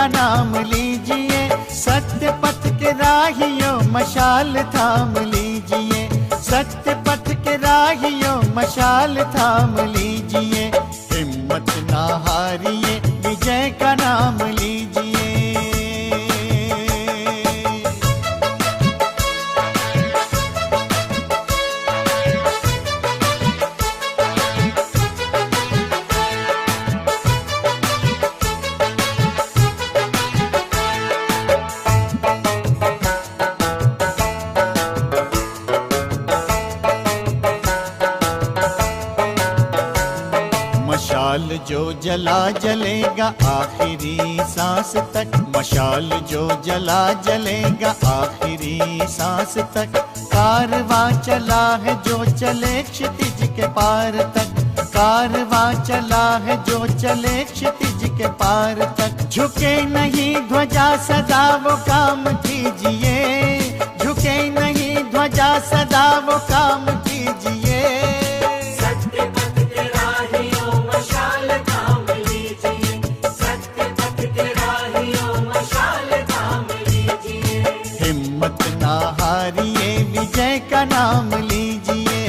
का नाम लीजिए, सत्य पथ के राहियों मशाल थाम लीजिए, सत्य पथ के राहियों मशाल थाम लीजिए, हिम्मत ना हारिए विजय का नाम लीजिए। मशाल जो जला जलेगा आखिरी सांस तक, मशाल जो जला जलेगा आखिरी सांस तक, कारवां चला है जो चले क्षितिज के पार तक, कारवां चला है जो चले क्षितिज के पार तक, झुके नहीं ध्वजा सदा वो काम कीजिए, झुके नहीं ध्वजा सदा वो काम कीजिए। हिम्मत ना हारिए विजय का नाम लीजिए।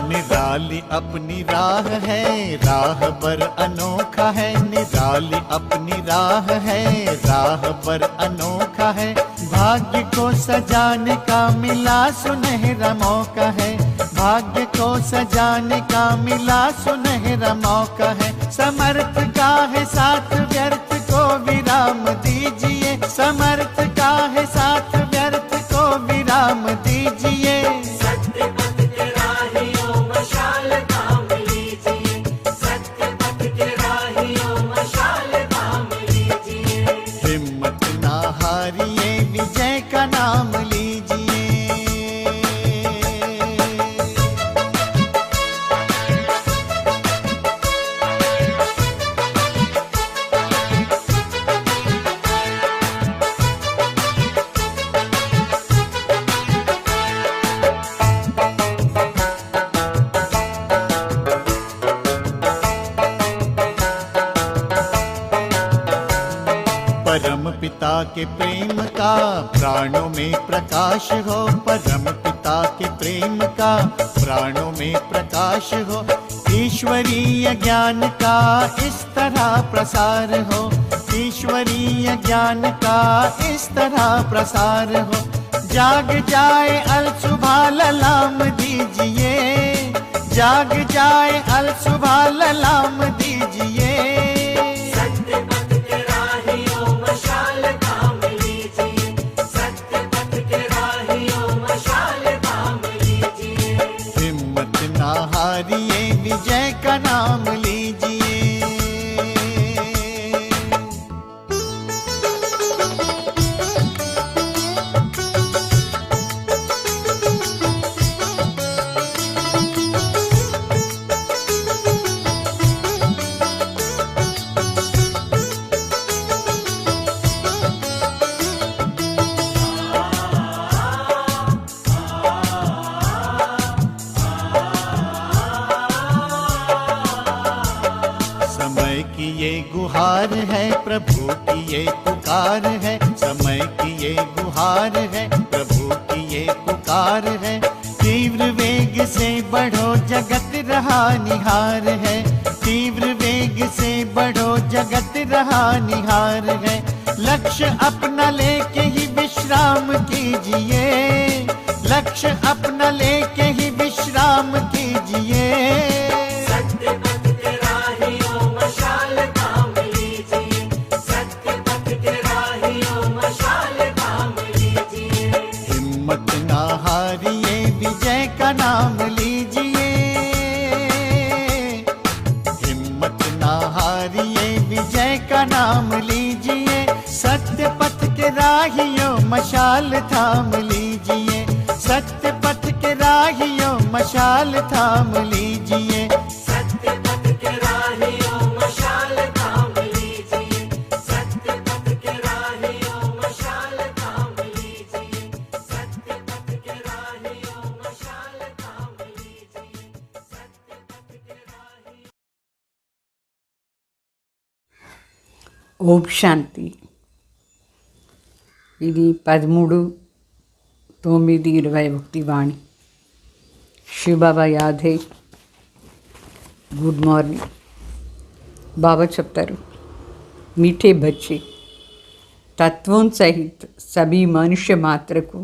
निराली अपनी राह है, राह पर अनोखा है, निराली अपनी राह है, राह पर अनोखा है, भाग्य को सजाने का मिला सुनहरा मौका है, भाग्य को सजाने का मिला सुनहरा मौका है, समर्थ का है साथ व्यर्थ को विराम दीजिए, समर्थ का है साथ व्यर्थ को विराम दीजिए। हिम्मत ना हारिए विजय का नाम लीजिए। परम पिता के प्रेम का प्राणों में प्रकाश हो, परम पिता के प्रेम का प्राणों में प्रकाश हो, ईश्वरीय ज्ञान का इस तरह प्रसार हो, ईश्वरीय ज्ञान का इस तरह प्रसार हो, जाग जाए अल सुबह ललाम दीजिए, जाग जाए अल सुबह ललाम दीजिए। हिम्मत ना हारिए विजय का नाम लीजिए। की ये गुहार है, प्रभु की ये पुकार है, समय की ये गुहार है, प्रभु की ये पुकार है, तीव्र वेग से बढ़ो जगत रहा निहार है, तीव्र वेग से बढ़ो जगत रहा निहार है, लक्ष्य अपना लेके ही विश्राम कीजिए, लक्ष्य अपना लेके ही विश्राम कीजिए। हिम्मत ना हारिए विजय का नाम लीजिए, हिम्मत ना हारिए विजय का नाम लीजिए, सत्य मशाल थाम लीजिए, सत्य पथ के राहियों मशाल थाम लीजिए, सत्य पथ के राहियों मशाल थाम लीजिए, सत्य पथ के राहियों मशाल थाम लीजिए, सत्य पथ के राहियों मशाल थाम लीजिए, सत्य पथ के राहियों। ఓం శాంతి. ఇది 13/9/21 వాణి. శివబాబా యాదే. Good morning. बाबा చెప్తారు, मीठे बच्चे, तत्वों सहित सभी मनुष्य मात्र को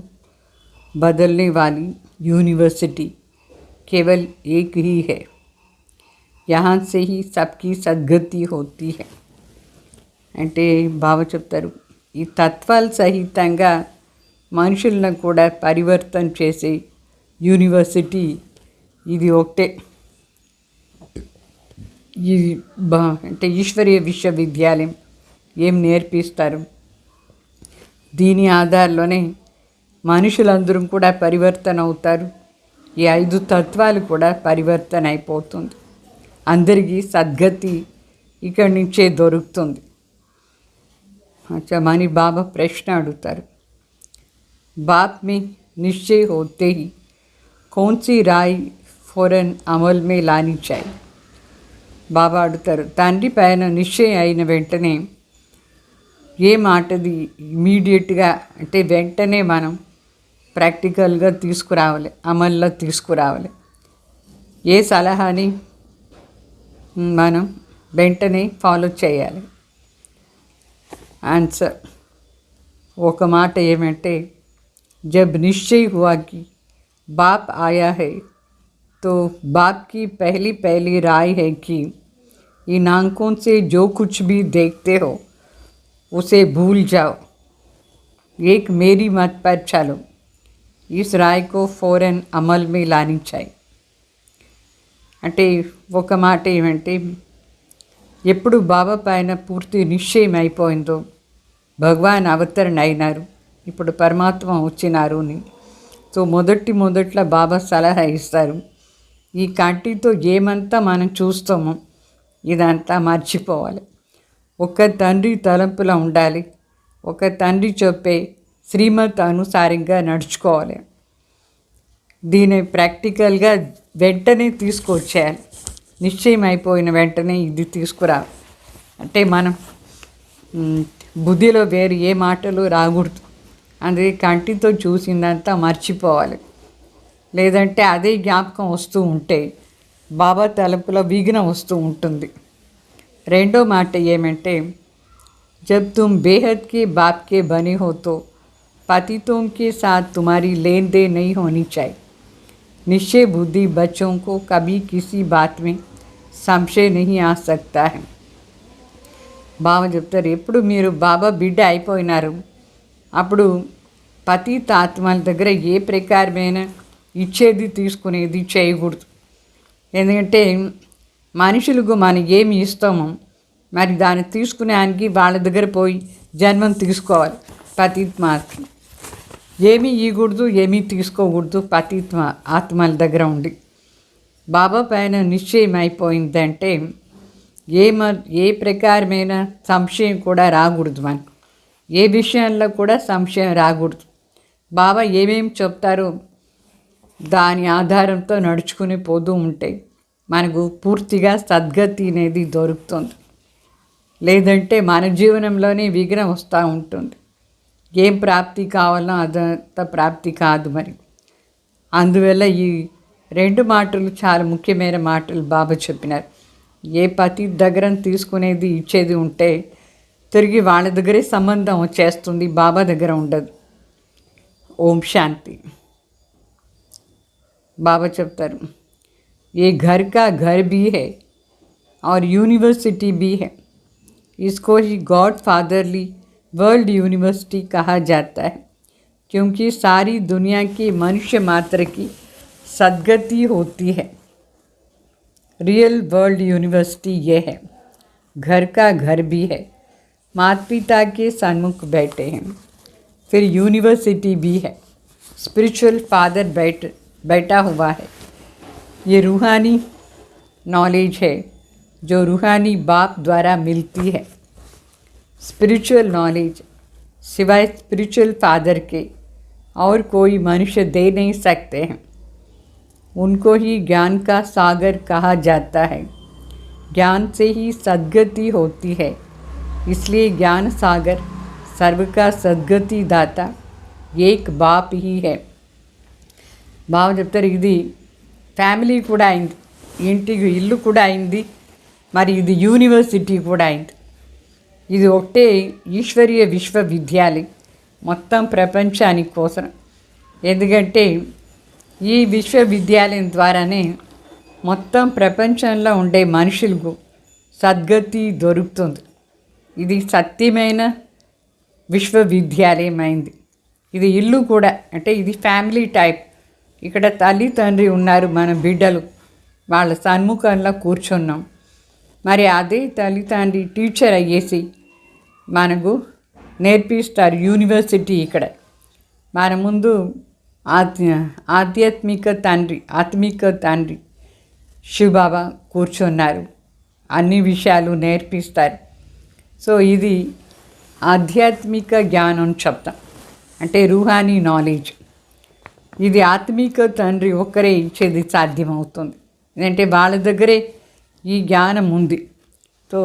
बदलने वाली यूनिवर्सिटी केवल एक ही है. यहाँ से ही सबकी सद्गति होती है. అంటే బాబా చెప్తారు, ఈ తత్వాల సహితంగా మనుషులను కూడా పరివర్తన చేసే యూనివర్సిటీ ఇది ఒకటే. ఇది అంటే ఈశ్వరీయ విశ్వవిద్యాలయం ఏం నేర్పిస్తారు, దీని ఆధారంలోనే మనుషులందరూ కూడా పరివర్తన అవుతారు. ఈ 5 తత్వాలు కూడా పరివర్తన అయిపోతుంది. అందరికీ సద్గతి ఇక్కడి నుంచే దొరుకుతుంది. अच्छा मानी बाबा प्रश्न अड़ुतार, बाप में निश्चय होते ही कौन सी राय फौरन अमल में लानी चाहिए. बाबा अड़ुतार, తండ్రి పైన నిశ్చయం అయిన వెంటనే ఏ మాటది ఇమీడియట్గా అంటే వెంటనే మనం ప్రాక్టికల్గా తీసుకురావాలి, అమల్లో తీసుకురావాలి. ఏ సలహాని మనం వెంటనే ఫాలో చేయాలి. आंसर ఒక మాట ఏమంటే, जब निश्चय हुआ कि बाप आया है तो बाप की पहली राय है कि इन आंखों से जो कुछ भी देखते हो उसे भूल जाओ, एक मेरी मत पर चलो. इस राय को फौरन अमल में लानी चाहिए. అంటే ఒక మాట ఏమంటే, ఎప్పుడు బాబా పైన పూర్తి నిశ్చయం అయిపోయిందో, భగవాన్ అవతరణ అయినారు, ఇప్పుడు పరమాత్మ వచ్చినారు అని, సో మొదట్లో బాబా సలహా ఇస్తారు, ఈ కంటితో ఏమంతా మనం చూస్తామో ఇదంతా మర్చిపోవాలి. ఒక తండ్రి తలంపులో ఉండాలి, ఒక తండ్రి చెప్పే శ్రీమత్ అనుసారంగా నడుచుకోవాలి. దీన్ని ప్రాక్టికల్గా వెంటనే తీసుకొచ్చేయాలి. నిశ్చయం అయిపోయిన వెంటనే ఇది తీసుకురా అంటే మనం బుద్ధిలో వేరు ఏ మాటలు రాకూడదు. అందుకే కంటితో చూసిందంతా మర్చిపోవాలి. లేదంటే అదే జ్ఞాపకం వస్తూ ఉంటే బాబా తలుపులో విఘ్నం వస్తూ ఉంటుంది. రెండో మాట ఏమంటే, जब तुम बेहद के बाप के बने हो तो पतितों के साथ तुम्हारी लेन देन नहीं होनी चाहिए. निश्चय बुद्धि बच्चों को कभी किसी बात में సంశయ नहीं आ सकता है. బాబా చెప్తారు, ఎప్పుడు మీరు బాబా బిడ్డ అయిపోయినారు అప్పుడు పతిత ఆత్మల దగ్గర ఏ ప్రకారమైన ఇచ్చేది తీసుకునేది చేయకూడదు. ఎందుకంటే మనుషులకు మనం ఏమి ఇస్తామో మరి దాన్ని తీసుకునేదానికి వాళ్ళ దగ్గర పోయి జన్మం తీసుకోవాలి. పతిత్మ ఏమీ ఇవ్వకూడదు, ఏమీ తీసుకోకూడదు పతిత్మ ఆత్మల దగ్గర ఉండి. బాబా పైన నిశ్చయం అయిపోయిందంటే ఏ ప్రకారమైన సంశయం కూడా రాకూడదు. మనకు ఏ విషయంలో కూడా సంశయం రాకూడదు. బాబా ఏమేమి చెప్తారో దాని ఆధారంతో నడుచుకుని పోతూ ఉంటే మనకు పూర్తిగా సద్గతి అనేది దొరుకుతుంది. లేదంటే మన జీవనంలోనే విఘ్నం వస్తూ ఉంటుంది. ఏం ప్రాప్తి కావాలనో అదంత ప్రాప్తి కాదు. మరి అందువల్ల ఈ 2 మాటలు చాలా ముఖ్యమైన మాటలు బాబా చెప్పినారు. ఏ పతి దగ్గర తీసుకునేది ఇచ్చేది ఉంటే తిరిగి వాళ్ళ దగ్గరే సంబంధం వచ్చేస్తుంది, బాబా దగ్గర ఉండదు. ఓం శాంతి. బాబా చెప్తారు, ఏ घर का घर भी है और यूनिवर्सिटी भी है. इसको ही गॉड फादरली वर्ल्ड यूनिवर्सिटी कहा जाता है, क्योंकि सारी दुनिया की मनुष्य मात्र की सद्गति होती है. रियल वर्ल्ड यूनिवर्सिटी ये है. घर का घर भी है, माता पिता के सन्मुख बैठे हैं. फिर यूनिवर्सिटी भी है, स्पिरिचुअल फादर बैठा हुआ है। ये रूहानी नॉलेज है जो रूहानी बाप द्वारा मिलती है। स्पिरिचुअल नॉलेज सिवाय स्पिरिचुअल फादर के और कोई मनुष्य दे नहीं सकते हैं। उनको ही ज्ञान का सागर कहा जाता है। ज्ञान से ही सद्गति होती है, इसलिए ज्ञान सागर सर्व का सद्गति दाता एक बाप ही है। బావ చెప్తారు, ఇది ఫ్యామిలీ కూడా అయింది, ఇంటికి ఇల్లు కూడా అయింది, మరి ఇది యూనివర్సిటీ కూడా అయింది. ఇది ఒకటే ఈశ్వరీయ విశ్వవిద్యాలయం మొత్తం ప్రపంచానికి కోసం. ఎందుకంటే ఈ విశ్వవిద్యాలయం ద్వారానే మొత్తం ప్రపంచంలో ఉండే మనుషులకు సద్గతి దొరుకుతుంది. ఇది సత్యమైన విశ్వవిద్యాలయం అయింది. ఇది ఇల్లు కూడా, అంటే ఇది ఫ్యామిలీ టైప్. ఇక్కడ తల్లి తండ్రి ఉన్నారు, మన బిడ్డలు వాళ్ళ సన్ముఖంలో కూర్చున్నాం. మరి అదే తల్లి తండ్రి టీచర్ అయ్యేసి మనకు నేర్పిస్తారు. యూనివర్సిటీ ఇక్కడ మన ముందు ఆత్మిక తండ్రి శివబాబా కూర్చున్నారు, అన్ని విషయాలు నేర్పిస్తారు. సో ఇది ఆధ్యాత్మిక జ్ఞానం చెప్తాం, అంటే రూహానీ నాలెడ్జ్. ఇది ఆత్మిక తండ్రి ఒక్కరే ఇచ్చేది సాధ్యమవుతుంది, ఎందుకంటే వాళ్ళ దగ్గరే ఈ జ్ఞానం ఉంది. సో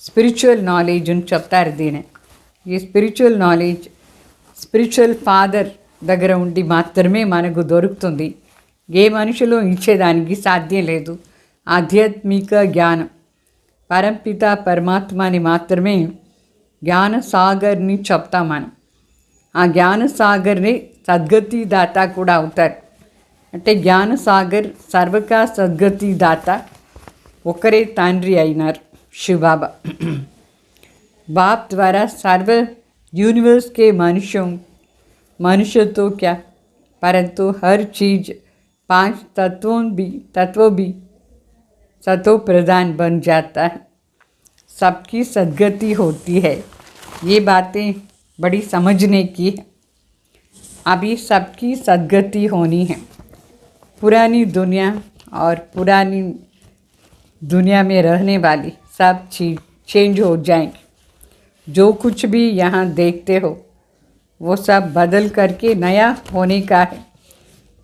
స్పిరిచువల్ నాలెడ్జ్ అని చెప్తారు దీనే. ఈ స్పిరిచువల్ నాలెడ్జ్ స్పిరిచువల్ ఫాదర్ దగ్గర ఉండి మాత్రమే మనకు దొరుకుతుంది. ఏ మనుషులు ఇచ్చేదానికి సాధ్యం లేదు. ఆధ్యాత్మిక జ్ఞానం పరంపిత పరమాత్మని మాత్రమే జ్ఞాన సాగర్ని చెప్తాం మనం. ఆ జ్ఞాన సాగర్ని సద్గతి దాత కూడా అవుతారు. అంటే జ్ఞాన సాగర్ సర్వకా సద్గతి దాత ఒకరే తండ్రి అయినారు शिवबाबा. बाप द्वारा सर्व यूनिवर्स के मनुष्य तो क्या, परंतु हर चीज़ 5 तत्वों भी सतो प्रधान बन जाता है, सबकी सद्गति होती है. ये बातें बड़ी समझने की है. अभी सबकी सद्गति होनी है. पुरानी दुनिया और पुरानी दुनिया में रहने वाली सब चीज़ चेंज हो जाएंगे. जो कुछ भी यहाँ देखते हो वो सब बदल करके नया होने का है,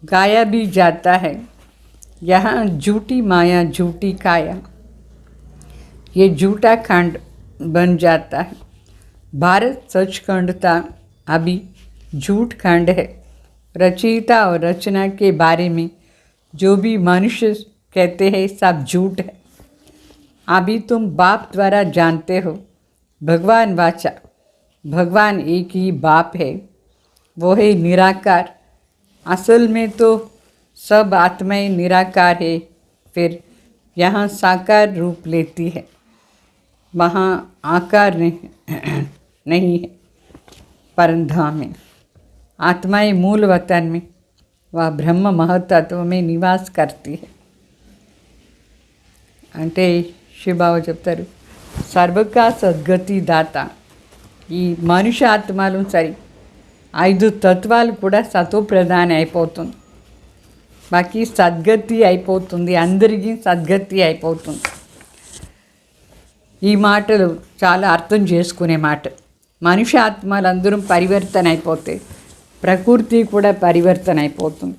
गाया भी जाता है. यहाँ झूठी माया झूठी काया, ये झूठा खंड बन जाता है. भारत सचखंड था, अभी झूठ खंड है. रचयिता और रचना के बारे में जो भी मनुष्य कहते हैं सब झूठ है. अभी तुम बाप द्वारा जानते हो भगवान वाचा, भगवान एक ही बाप है, वो है निराकार. असल में तो सब आत्माएं निराकार है, फिर यहाँ साकार रूप लेती है, वहाँ आकार नहीं है. परमधाम में आत्माएं मूल वतन में वह ब्रह्म महतत्व में निवास करती है. అంటే శివబాబా చెప్తారు, సర్వకా సద్గతి దాత. ఈ మనుష్య ఆత్మలు సరి 5 తత్వాలు కూడా సతో ప్రధాని అయిపోతుంది. బాకీ సద్గతి అయిపోతుంది, అందరికీ సద్గతి అయిపోతుంది. ఈ మాటలు చాలా అర్థం చేసుకునే మాట. మనుష్య ఆత్మలందరూ పరివర్తన అయిపోతే ప్రకృతి కూడా పరివర్తన అయిపోతుంది.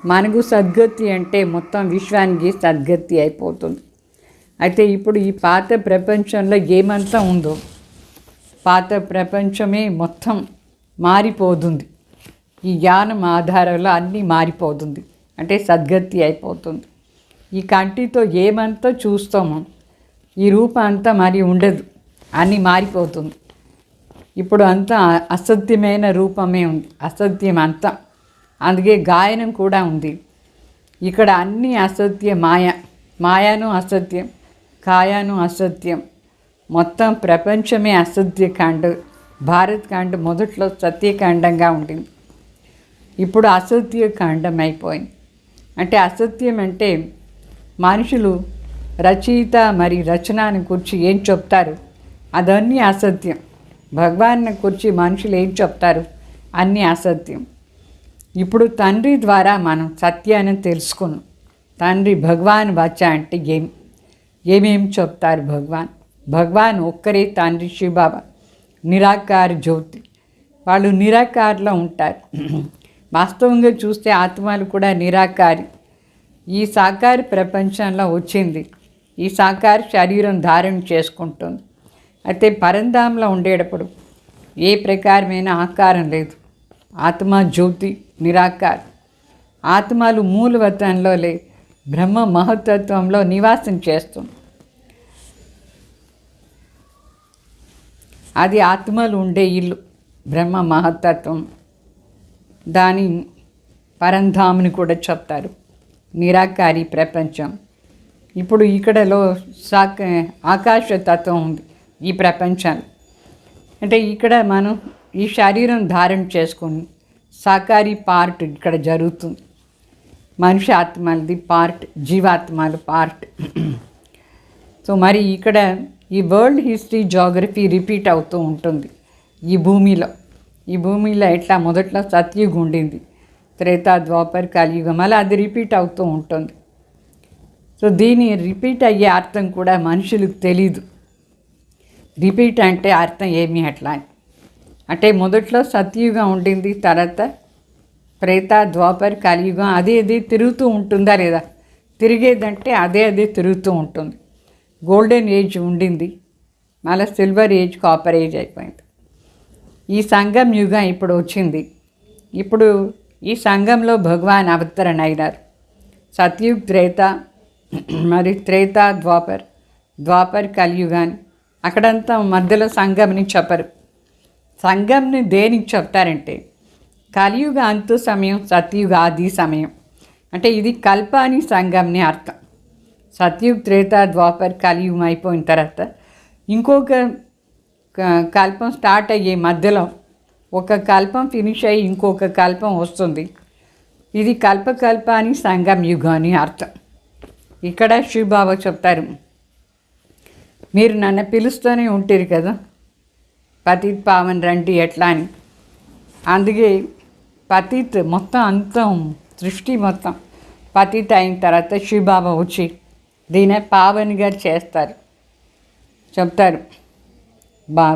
మనకు సద్గతి అంటే మొత్తం విశ్వానికి సద్గతి అయిపోతుంది. అయితే ఇప్పుడు ఈ పాత ప్రపంచంలో ఏమంతా ఉందో పాత ప్రపంచమే మొత్తం మారిపోతుంది. ఈ జ్ఞానం ఆధారంలో అన్నీ మారిపోతుంది, అంటే సద్గతి అయిపోతుంది. ఈ కంటితో ఏమంతా చూస్తామో ఈ రూపం అంతా మరి ఉండదు, అన్నీ మారిపోతుంది. ఇప్పుడు అంతా అసత్యమైన రూపమే ఉంది, అసత్యం అంతా. అందుకే గాయనం కూడా ఉంది. ఇక్కడ అన్నీ అసత్య మాయాను అసత్యం, కాయాను అసత్యం, మొత్తం ప్రపంచమే అసత్యకాండ. భారత్ కాండ మొదట్లో సత్యకాండంగా ఉండింది, ఇప్పుడు అసత్యకాండం అయిపోయింది. అంటే అసత్యం అంటే మనుషులు రచయిత మరి రచనని గురించి ఏం చెప్తారు అదన్నీ అసత్యం. భగవాన్ని గురించి మనుషులు ఏం చెప్తారు? అన్నీ అసత్యం. ఇప్పుడు తండ్రి ద్వారా మనం సత్యాన్ని తెలుసుకున్నాం. తండ్రి భగవాన్ వచ్చ అంటే ఏమేమి చెప్తారు? భగవాన్ ఒక్కరే తండ్రి శివబాబా, నిరాకార జ్యోతి. వాళ్ళు నిరాకారలో ఉంటారు. వాస్తవంగా చూస్తే ఆత్మలు కూడా నిరాకారి. ఈ సాకార ప్రపంచంలో వచ్చింది, ఈ సాకార శరీరం ధారణ చేసుకుంటుంది. అయితే పరంధాంలో ఉండేటప్పుడు ఏ ప్రకారమైన ఆకారం లేదు. ఆత్మ జ్యోతి నిరాకార. ఆత్మలు మూలవతంలో బ్రహ్మ మహత్తత్వంలో నివాసం చేస్తుంది. అది ఆత్మలు ఉండే ఇల్లు బ్రహ్మ మహత్తత్వం. దాని పరంధాముని కూడా చెప్తారు, నిరాకారి ప్రపంచం. ఇప్పుడు ఇక్కడలో ఆకాశతత్వం ఉంది ఈ ప్రపంచంలో. అంటే ఇక్కడ మనం ఈ శరీరం ధారణ చేసుకుని సాకారి పార్ట్ ఇక్కడ జరుగుతుంది. మనిషి ఆత్మలది పార్ట్, జీవాత్మలు పార్ట్. సో మరి ఇక్కడ ఈ వరల్డ్ హిస్టరీ జాగ్రఫీ రిపీట్ అవుతూ ఉంటుంది ఈ భూమిలో ఎట్లా మొదట్లో సత్యుగం ఉండింది, త్రేతా ద్వాపర కలియుగం, అలా అది రిపీట్ అవుతూ ఉంటుంది. సో దీని రిపీట్ అయ్యే అర్థం కూడా మనుషులకు తెలీదు. రిపీట్ అంటే అర్థం ఏమి అట్లా అంటే మొదట్లో సత్యుగం ఉండింది, తర్వాత త్రేతా ద్వాపర కలియుగం, అదే తిరుగుతూ ఉంటుందా లేదా? తిరిగేదంటే అదే తిరుగుతూ ఉంటుంది. గోల్డెన్ ఏజ్ ఉండింది, మళ్ళీ సిల్వర్ ఏజ్, కాపర్ ఏజ్ అయిపోయింది. ఈ సంగం యుగం ఇప్పుడు వచ్చింది. ఇప్పుడు ఈ సంఘంలో భగవాన్ అవతరణ అయినారు. సత్యుగ్ త్రేత, మరి త్రేత ద్వాపర్ కలియుగాన్ని అక్కడంతా మధ్యలో సంఘంని చెప్పరు. సంఘంని దేనికి చెప్తారంటే కలియుగ అంతు సమయం, సత్యుగ ఆది సమయం. అంటే ఇది కల్పాని సంఘంని అర్థం. సత్యుగ్ త్రేత ద్వాపర్ కలియుగం అయిపోయిన తర్వాత ఇంకొక కల్పం స్టార్ట్ అయ్యే మధ్యలో ఒక కల్పం ఫినిష్ అయ్యి ఇంకొక కల్పం వస్తుంది. ఇది కల్పకల్పాని సంగం యుగం అని అర్థం. ఇక్కడ శివబాబా చెప్తారు, మీరు నన్ను పిలుస్తూనే ఉంటారు కదా, పతిత్ పావన్ రండి ఎట్లా అని. అందుకే పతిత్ మొత్తం అంతం సృష్టి మొత్తం పతిత్ అయిన తర్వాత శివబాబా వచ్చి దీన్ని పావన్గా చేస్తారు. చెప్తారు,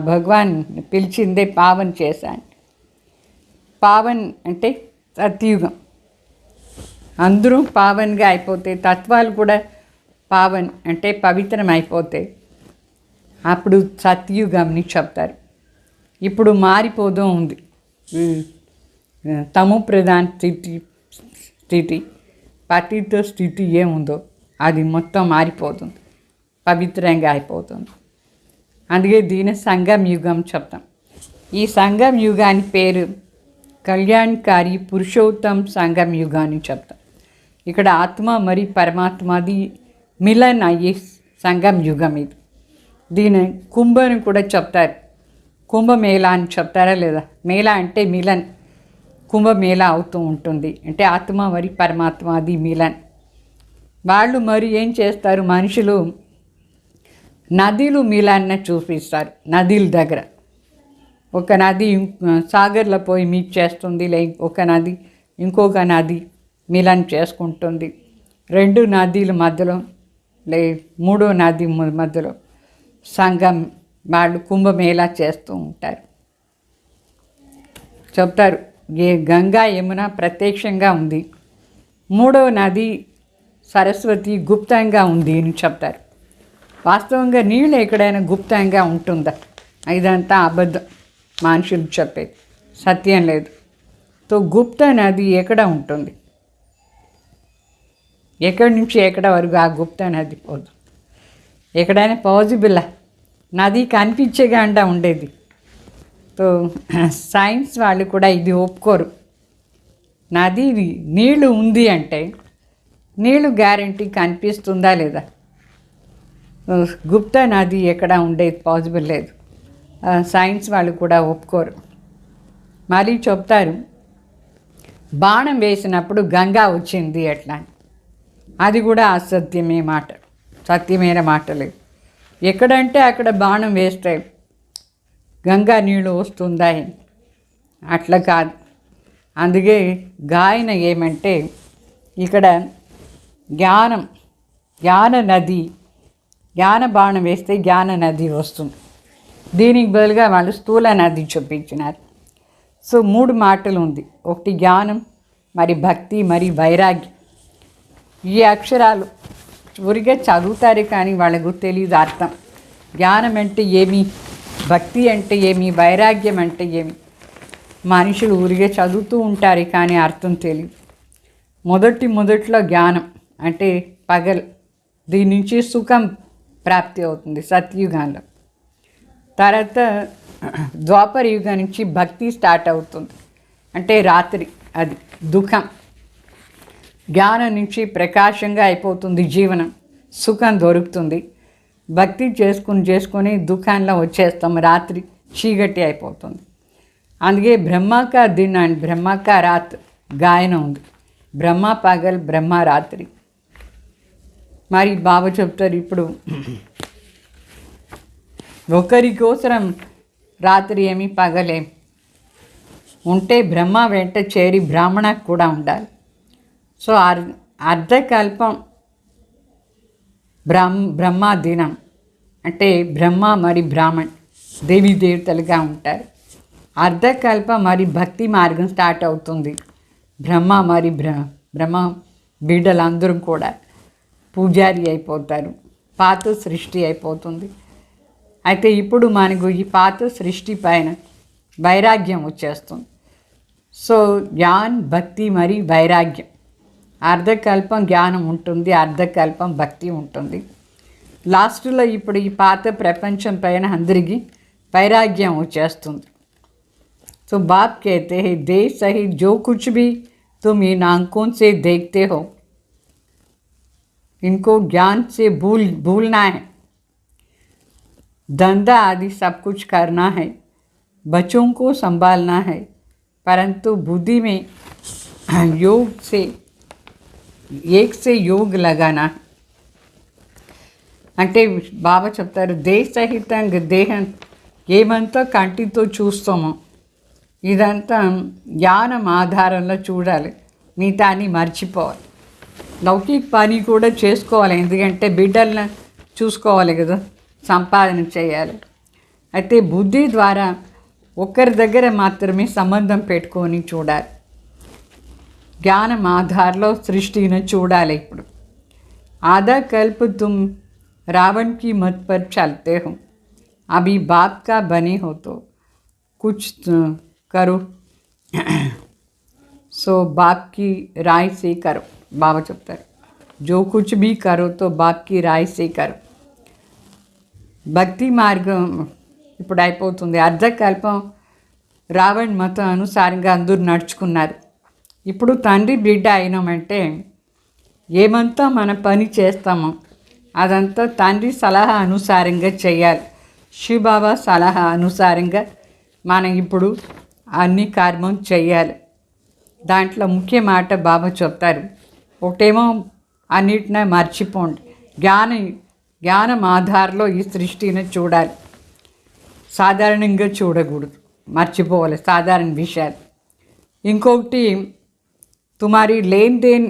భగవాన్ పిలిచిందే పావన్ చేశాను. పావన్ అంటే సత్యుగం. అందరూ పావన్గా అయిపోతే, తత్వాలు కూడా పావన్ అంటే పవిత్రం అయిపోతే అప్పుడు సత్యుగంని చెప్తారు. ఇప్పుడు మారిపోతూ ఉంది. తమో ప్రధాన స్థితి పతిత స్థితి ఏముందో అది మొత్తం మారిపోతుంది, పవిత్రంగా అయిపోతుంది. అందుకే దీని సంగం యుగం చెప్తాం. ఈ సంగం యుగాని పేరు కళ్యాణకారి పురుషోత్తం సంగం యుగాన్ని చెప్తాం. ఇక్కడ ఆత్మ మరి పరమాత్మది మిలన్ అయ్యే సంగం యుగం ఇది. దీని కుంభని కూడా చెప్తారు, కుంభమేళా అని చెప్తారా లేదా? మేళా అంటే మిలన్, కుంభమేళా అవుతూ ఉంటుంది. అంటే ఆత్మ మరి పరమాత్మ అది మిలన్. వాళ్ళు మరి ఏం చేస్తారు, మనుషులు నదులు మిలాన్ని చూపిస్తారు. నదుల దగ్గర ఒక నది సాగర్లో పోయి మీట్ చేస్తుంది, ఒక నది ఇంకొక నది మిలన్ చేసుకుంటుంది. రెండు నదుల మధ్యలో మూడో నది మధ్యలో సంగం వాళ్ళు కుంభమేళా చేస్తూ ఉంటారు. చెప్తారు, గంగా యమున ప్రత్యక్షంగా ఉంది, మూడో నది సరస్వతి గుప్తంగా ఉంది అని చెప్తారు. వాస్తవంగా నీళ్ళు ఎక్కడైనా గుప్తంగా ఉంటుందా? ఇదంతా అబద్ధం, మనుషులు చెప్పేది, సత్యం లేదు. తో గుప్త నది ఎక్కడ ఉంటుంది? ఎక్కడి నుంచి ఎక్కడ వరకు ఆ గుప్త నది పోదు? ఎక్కడైనా పాజిబుల్లా? నది కనిపించేగా ఉండేది. తో సైన్స్ వాళ్ళు కూడా ఇది ఒప్పుకోరు. నది నీళ్ళు ఉంది అంటే నీళ్ళు గ్యారంటీ కనిపిస్తుందా లేదా? గుప్త నది ఎక్కడ ఉండేది పాసిబుల్ లేదు, సైన్స్ వాళ్ళు కూడా ఒప్పుకోరు. మళ్ళీ చెప్తారు, బాణం వేసినప్పుడు గంగా వచ్చింది ఎట్లా అని. అది కూడా అసత్యమే మాట, సత్యమైన మాట లేదు. ఎక్కడంటే అక్కడ బాణం వేస్తే గంగా నీళ్ళు వస్తుందాయి, అట్లా కాదు. అందుకే గాయన ఏమంటే ఇక్కడ జ్ఞాన నది, జ్ఞాన బాణం వేస్తే జ్ఞాన నది వస్తుంది. దీనికి బదులుగా వాళ్ళు స్థూల నది చూపించినారు. సో 3 మాటలు ఉంది. ఒకటి జ్ఞానం, మరి భక్తి, మరి వైరాగ్యం. ఈ అక్షరాలు ఊరిగా చదువుతారు కానీ వాళ్ళకు తెలియదు అర్థం. జ్ఞానం అంటే ఏమి, భక్తి అంటే ఏమి, వైరాగ్యం అంటే ఏమి. మనుషులు ఊరిగా చదువుతూ ఉంటారు కానీ అర్థం తెలియదు. మొదట్లో జ్ఞానం అంటే పగలు, దీని నుంచి సుఖం ప్రాప్తి అవుతుంది సత్యుగంలో. తర్వాత ద్వాపర యుగం నుంచి భక్తి స్టార్ట్ అవుతుంది, అంటే రాత్రి, అది దుఃఖం. జ్ఞానం నుంచి ప్రకాశంగా అయిపోతుంది జీవనం, సుఖం దొరుకుతుంది. భక్తి చేసుకుని దుఃఖంలో వచ్చేస్తాం, రాత్రి చీకటి అయిపోతుంది. అందుకే బ్రహ్మకా దిన్ అండ్ బ్రహ్మకా రాత్ గాయన ఉంది. బ్రహ్మ పగల్, బ్రహ్మ రాత్రి. మరి బాబా చెప్తారు ఇప్పుడు ఒకరికోసరం రాత్రి ఏమి పగలేమి ఉంటే బ్రహ్మ వెంట చేరి బ్రాహ్మణకు కూడా ఉండాలి. సో అర్ధకల్పం బ్రహ్మ దినం అంటే బ్రహ్మ మరి బ్రాహ్మణ్ దేవీ దేవతలుగా ఉంటారు. అర్ధకల్పం మరి భక్తి మార్గం స్టార్ట్ అవుతుంది. బ్రహ్మ మరి బ్రహ్మ బిడ్డలందరూ కూడా పూజారి అయిపోతారు, పాత సృష్టి అయిపోతుంది. అయితే ఇప్పుడు మనకు ఈ పాత సృష్టి పైన వైరాగ్యం వచ్చేస్తుంది. సో జ్ఞాన్, భక్తి మరి వైరాగ్యం. అర్ధకల్పం జ్ఞానం ఉంటుంది, అర్ధకల్పం భక్తి ఉంటుంది. లాస్ట్లో ఇప్పుడు ఈ పాత ప్రపంచం పైన అందరికీ వైరాగ్యం వచ్చేస్తుంది. तो बाप कहते हैं देह सहित जो कुछ भी तुम इन आंखों से देखते हो इनको ज्ञान से भूलना है. धंधा आदि सब कुछ करना है, बच्चों को संभालना है, परंतु बुद्धि में योग से एक से योग लगाना है. అంటే బాబా చెప్తారు దేహ సహితంగా దేహం ఏమంతా కంటితో చూస్తామో ఇదంతా జ్ఞానం ఆధారంలో చూడాలి, మిగతాన్ని మర్చిపోవాలి. లౌకిక పని కూడా చేసుకోవాలి, ఎందుకంటే బిడ్డలను చూసుకోవాలి కదా, సంపాదన చేయాలి. అయితే బుద్ధి ద్వారా ఒకరి దగ్గర మాత్రమే సంబంధం పెట్టుకొని చూడాలి. జ్ఞానం ఆధారంలో సృష్టిని చూడాలి. ఇప్పుడు आधा कल्प तुम रावण की मत पर चलते हो, अभी बाप का बने हो तो कुछ करो, सो बाप की राय से करो. बाबा చెప్తారు जो कुछ भी करो तो बाप की राय से करो. భక్తి మార్గం ఇప్పుడు అయిపోతుంది. అర్ధకల్పం రావణ్ మతం అనుసారంగా అందరూ నడుచుకున్నారు. ఇప్పుడు తండ్రి బిడ్డ అయినామంటే ఏమంతా మన పని చేస్తామో అదంతా తండ్రి సలహా అనుసారంగా చేయాలి. శివబాబా సలహా అనుసారంగా మనం ఇప్పుడు అన్ని కర్మం చేయాలి. దాంట్లో ముఖ్య మాట బాబా చెప్తారు, ఒకటేమో అన్నిటినీ మర్చిపోండి, జ్ఞానం ఆధారంలో ఈ సృష్టిని చూడాలి, సాధారణంగా చూడకూడదు, మర్చిపోవాలి సాధారణ విషయాలు. ఇంకొకటి तुम्हारी लेन देन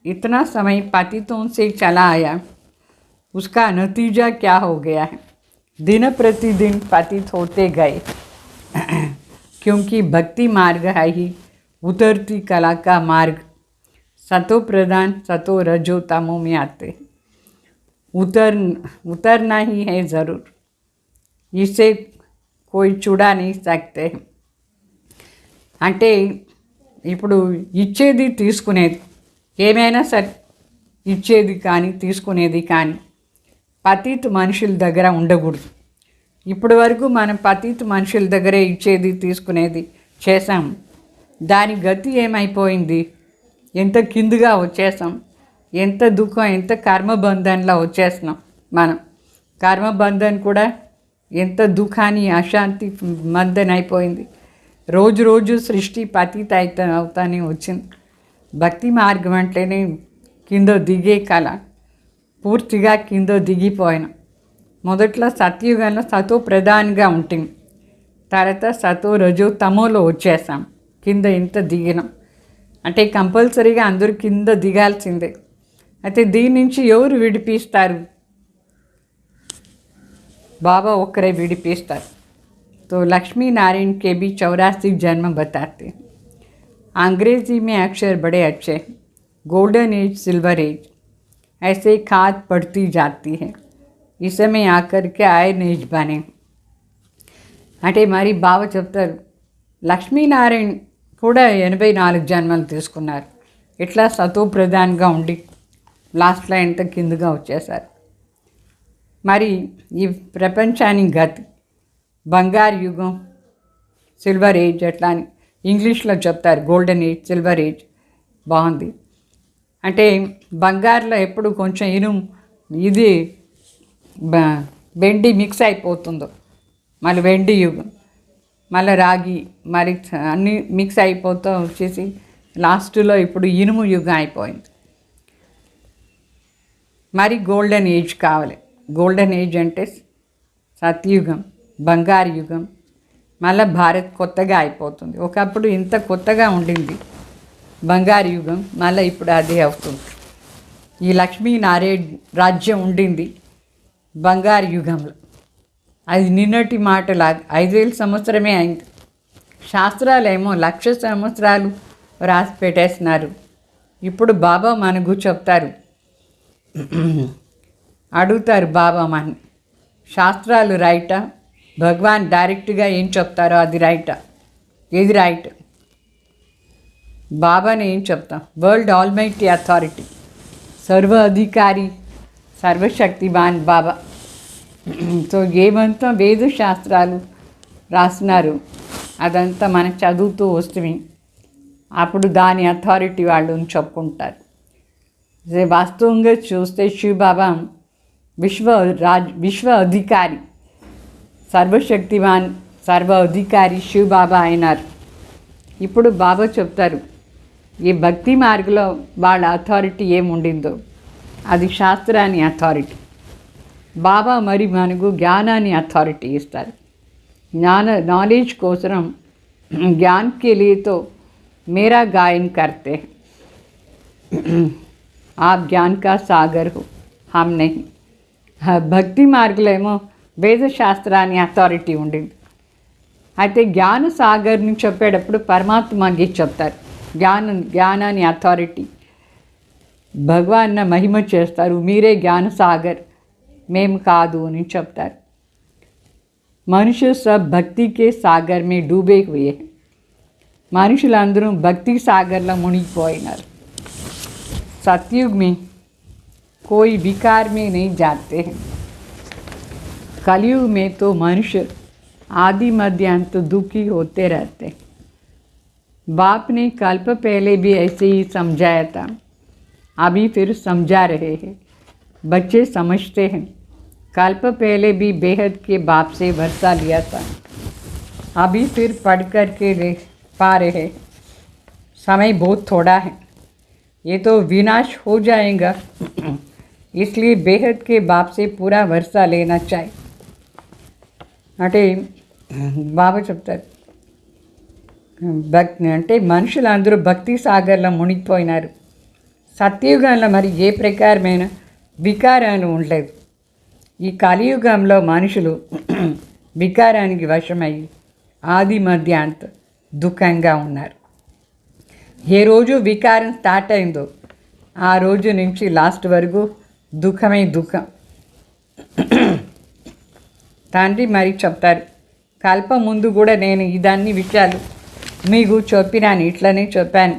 इतना समय पतितों से चला आया, उसका नतीजा क्या हो गया है. दिन प्रतिदिन पतित होते गए, क्योंकि भक्ति मार्ग है ही उतरती कला का मार्ग. सतो प्रधान सतो रजो तमो में आते, उतरना ही है ज़रूर, इसे कोई छुड़ा नहीं सकते. అంటే ఇప్పుడు ఇచ్చేది తీసుకునేది ఏమైనా సరే, ఇచ్చేది కానీ తీసుకునేది కానీ పతిత్ మనుషుల దగ్గర ఉండకూడదు. ఇప్పటి వరకు మనం పతిత్ మనుషుల దగ్గరే ఇచ్చేది తీసుకునేది చేసాం. దాని గతి ఏమైపోయింది, ఎంత కిందుగా వచ్చేసాం, ఎంత దుఃఖం, ఎంత కర్మబంధంలో వచ్చేస్తున్నాం. మనం కర్మబంధన్ కూడా ఎంత దుఃఖాన్ని అశాంతి బంధన్ అయిపోయింది. రోజు రోజు సృష్టి పతిత అవుతానే వచ్చింది. భక్తి మార్గం అంటేనే కింద దిగే కళ, పూర్తిగా కింద దిగిపోయిన. మొదట్లో సత్యుగంలో సతో ప్రధానంగా ఉంటుంది, తర్వాత సతో రజో తమోలో వచ్చేసాం, కింద ఇంత దిగినాం. అంటే కంపల్సరీగా అందరూ కింద దిగాల్సిందే. అయితే దీని నుంచి ఎవరు విడిపిస్తారు? बाबा ఒక్కరే విడిపిస్తారు. तो लक्ष्मी नारायण के भी 84 जन्म बताते हैं. अंग्रेजी में अक्षर बड़े अच्छे, गोल्डन एज, सिल्वर एज, ऐसे खाद पड़ती जाती है. इस समय आकर के आयरन एज बने. అంటే మరి బావ చెప్తారు, లక్ష్మీనారాయణ కూడా 84 జన్మలు తీసుకున్నారు. ఇట్లా సతో ప్రధాన్గా ఉండి లాస్ట్లో ఎంత కిందగా వచ్చేసారు. మరి ఈ ప్రపంచానికి గతి బంగారు యుగం, సిల్వర్ ఏజ్ అట్లా అని ఇంగ్లీష్లో చెప్తారు. గోల్డెన్ ఏజ్, సిల్వర్ ఏజ్ బాగుంది. అంటే బంగారులో ఎప్పుడు కొంచెం ఇనుము ఇది వెండి మిక్స్ అయిపోతుందో, మళ్ళీ వెండి యుగం, మళ్ళీ రాగి, మరి అన్నీ మిక్స్ అయిపోతూ వచ్చేసి లాస్ట్లో ఇప్పుడు ఇనుము యుగం అయిపోయింది. మరి గోల్డెన్ ఏజ్ కావాలి. గోల్డెన్ ఏజ్ అంటే సత్యుగం, బంగారు యుగం. మళ్ళీ భారత్ కొత్తగా అయిపోతుంది. ఒకప్పుడు ఇంత కొత్తగా ఉండింది బంగారు యుగం, మళ్ళీ ఇప్పుడు అదే అవుతుంది. ఈ లక్ష్మీనారాయణ రాజ్యం ఉండింది బంగారు యుగంలో. అది నిన్నటి మాటలాగా 5000 సంవత్సరమే అయింది. శాస్త్రాలు ఏమో 1,00,000 సంవత్సరాలు రాసి పెట్టేస్తున్నారు. ఇప్పుడు బాబా మనకు చెప్తారు, అడుగుతారు బాబా మన శాస్త్రాలు రైటా, భగవాన్ డైరెక్ట్గా ఏం చెప్తారో అది రైటా, ఏది రైట్? బాబాని ఏం చెప్తాం? వరల్డ్ ఆల్మైటీ అథారిటీ, సర్వ అధికారి, సర్వశక్తివాన్ బాబా. సో ఏమంతా వేద శాస్త్రాలు రాసినారు, అదంతా మనం చదువుతూ వస్తుంది. అప్పుడు దాని అథారిటీ వాళ్ళు చెప్పుకుంటారు. వాస్తవంగా చూస్తే శివ బాబా విశ్వ అధికారి, సర్వశక్తివాన్, సర్వ అధికారి శివ బాబా అయినారు. ఇప్పుడు బాబా చెప్తారు, ఈ భక్తి మార్గంలో వాళ్ళ అథారిటీ ఏముండిందో అది శాస్త్రాన్ని అథారిటీ. బాబా మరి మనకు జ్ఞానాన్ని అథారిటీ ఇస్తారు. నాలెడ్జ్ కోసం ज्ञान के लिए तो मेरा गायन करते हैं. आप ज्ञान का सागर हो, हम नहीं. భక్తి మార్గంలో ఏమో వేదశాస్త్రాన్ని అథారిటీ ఉండింది. అయితే జ్ఞాన సాగర్ని చెప్పేటప్పుడు పరమాత్మకి చెప్తారు. జ్ఞానాన్ని అథారిటీ భగవాన్న మహిమ చేస్తారు. మీరే జ్ఞాన సాగర్, మేము కాదు అని చెప్తారు. మనుషు సబ్ భక్తి కే సాగర్ మే డూబే హుయే. మనుషులందరూ భక్తి సాగర్లో మునిగిపోయినారు. सतयुग में कोई विकार में नहीं जाते हैं. कलयुग में तो मनुष्य आदि मध्य अंत दुखी होते रहते हैं. बाप ने कल्प पहले भी ऐसे ही समझाया था, अभी फिर समझा रहे हैं. बच्चे समझते हैं, कल्प पहले भी बेहद के बाप से वर्षा लिया था, अभी फिर पढ़ कर के पा रहे. समय बहुत थोड़ा है, ये तो विनाश हो जाएगा, इसलिए बेहद के बाप से पूरा वर्षा लेना चाहिए. అంటే బాబా చెప్తారు, అంటే మనుషులందరూ భక్తి సాగర్లో మునిగిపోయినారు. సత్యయుగంలో మరి ఏ ప్రకారమైన వికారాలు ఉండలేదు. ఈ కలియుగంలో మనుషులు వికారానికి వశమయ్యి ఆది మధ్య అంత దుఃఖంగా ఉన్నారు. ఏ రోజు వికారం స్టార్ట్ అయిందో ఆ రోజు నుంచి లాస్ట్ వరకు దుఃఖమే దుఃఖం. తండ్రి మరి చెప్తారు, కల్ప ముందు కూడా నేను ఇదన్ని విషయాలు మీకు చెప్పినాను, ఇట్లనే చెప్పాను.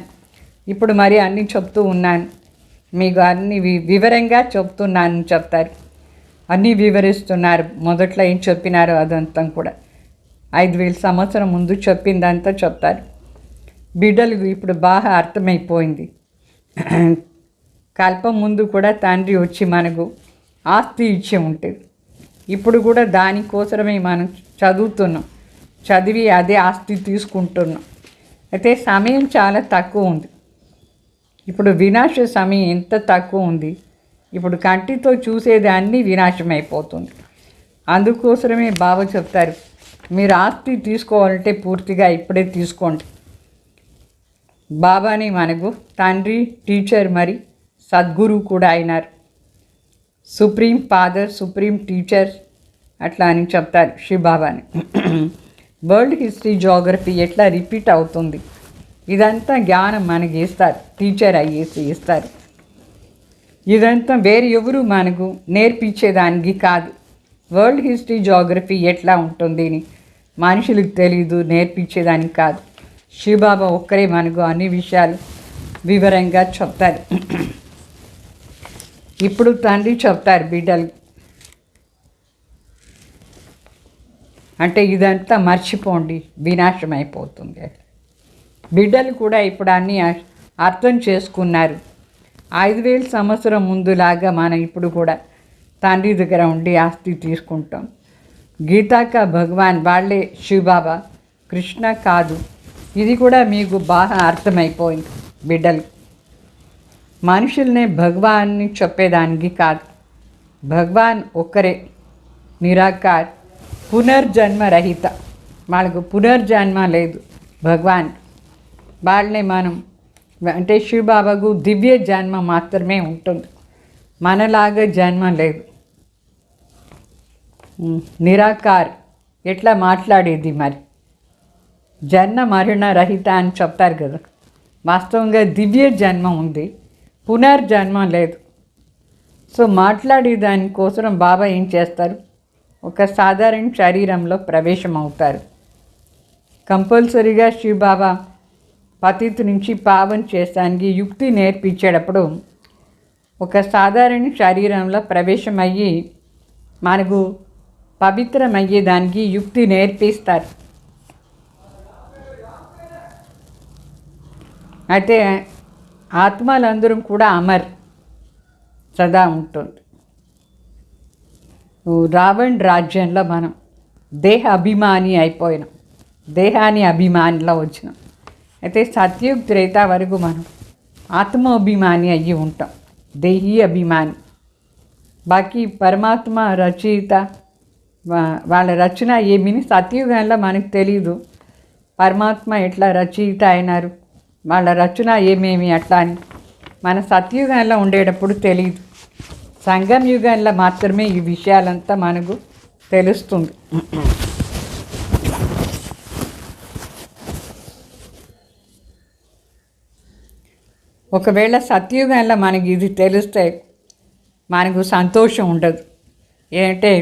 ఇప్పుడు మరి అన్నీ చెప్తూ ఉన్నాను, మీకు అన్ని వివరంగా చెప్తున్నాను చెప్తారు. అన్నీ వివరిస్తున్నారు. మొదట్లో ఏం చెప్పినారో అదంతా కూడా 5000 సంవత్సరం ముందు చెప్పిందంతా చెప్తారు. బిడ్డలకు ఇప్పుడు బాగా అర్థమైపోయింది. కల్పం ముందు కూడా తండ్రి వచ్చి మనకు ఆస్తి ఇచ్చి ఉంటుంది. ఇప్పుడు కూడా దానికోసమే మనం చదువుతున్నాం, చదివి అదే ఆస్తి తీసుకుంటున్నాం. అయితే సమయం చాలా తక్కువ ఉంది. ఇప్పుడు వినాశ సమయం ఎంత తక్కువ ఉంది. ఇప్పుడు కంటితో చూసేది అన్నీ వినాశమైపోతుంది. అందుకోసమే బాబా చెప్తారు, మీరు ఆస్తి తీసుకోవాలంటే పూర్తిగా ఇప్పుడే తీసుకోండి. బాబాని మనకు తండ్రి, టీచర్, మరి సద్గురు కూడా అయినారు. సుప్రీం ఫాదర్, సుప్రీం టీచర్ అట్లా అని చెప్తారు శివబాబాని. వరల్డ్ హిస్టరీ, జోగ్రఫీ ఎట్లా రిపీట్ అవుతుంది, ఇదంతా జ్ఞానం మనకి ఇస్తారు, టీచర్ అయ్యేసి ఇస్తారు. ఇదంతా వేరే ఎవరు మనకు నేర్పించేదానికి కాదు. వరల్డ్ హిస్టరీ, జోగ్రఫీ ఎట్లా ఉంటుంది అని మనుషులకు తెలీదు, నేర్పించేదానికి కాదు. శివబాబా ఒక్కరే మనకు అన్ని విషయాలు వివరంగా చెప్తారు. ఇప్పుడు తండ్రి చెప్తారు బిడ్డలు, అంటే ఇదంతా మర్చిపోండి, వినాశం అయిపోతుంది. బిడ్డలు కూడా ఇప్పుడు అన్నీ అర్థం చేసుకున్నారు. 5000 సంవత్సరం ముందులాగా మనం ఇప్పుడు కూడా తండ్రి దగ్గర ఉండి ఆస్తి తీసుకుంటాం. గీతాక భగవాన్ వాళ్ళే శివబాబా, కృష్ణ కాదు. ఇది కూడా మీకు బాగా అర్థమైపోయింది బిడ్డలు. మనుషుల్నే భగవాన్ని చెప్పేదానికి కాదు. భగవాన్ ఒక్కరే, నిరాకార్, పునర్జన్మ రహిత. వాళ్ళకు పునర్జన్మ లేదు భగవాన్. వాళ్ళనే మనం అంటే శివబాబాకు దివ్య జన్మ మాత్రమే ఉంటుంది, మనలాగా జన్మ లేదు. నిరాకార్ ఎట్లా మాట్లాడేది మరి, జన్మ మరణ రహిత అని చెప్తారు కదా. వాస్తవంగా దివ్య జన్మ ఉంది, పునర్జన్మ లేదు. సో మాట్లాడే దానికోసం బాబా ఏం చేస్తారు, ఒక సాధారణ శరీరంలో ప్రవేశం అవుతారు. కంపల్సరీగా శివబాబా పతిత్ నుంచి పావన్ చేస్తానికి యుక్తి నేర్పించేటప్పుడు ఒక సాధారణ శరీరంలో ప్రవేశం అయ్యి మనకు పవిత్రమయ్యేదానికి యుక్తి నేర్పిస్తారు. అయితే ఆత్మలందరం కూడా అమర్ సదా ఉంటుంది. రావణ్ రాజ్యంలో మనం దేహ అభిమాని అయిపోయినాం, దేహాన్ని అభిమానిలో వచ్చినాం. అయితే సత్యుగ్ త్రేత వరకు మనం ఆత్మాభిమాని అయ్యి ఉంటాం, దేహీ అభిమాని. బాకీ పరమాత్మ రచయిత వాళ్ళ రచన ఏమిని సత్యుగంలో మనకు తెలీదు. పరమాత్మ ఎట్లా రచయిత అయినారు, వాళ్ళ రచన ఏమేమి అట్లా అని మన సత్యుగంలో ఉండేటప్పుడు తెలియదు. సంగం యుగంలో మాత్రమే ఈ విషయాలంతా మనకు తెలుస్తుంది. ఒకవేళ సత్యుగంలో మనకి ఇది తెలిస్తే మనకు సంతోషం ఉండదు. ఏంటంటే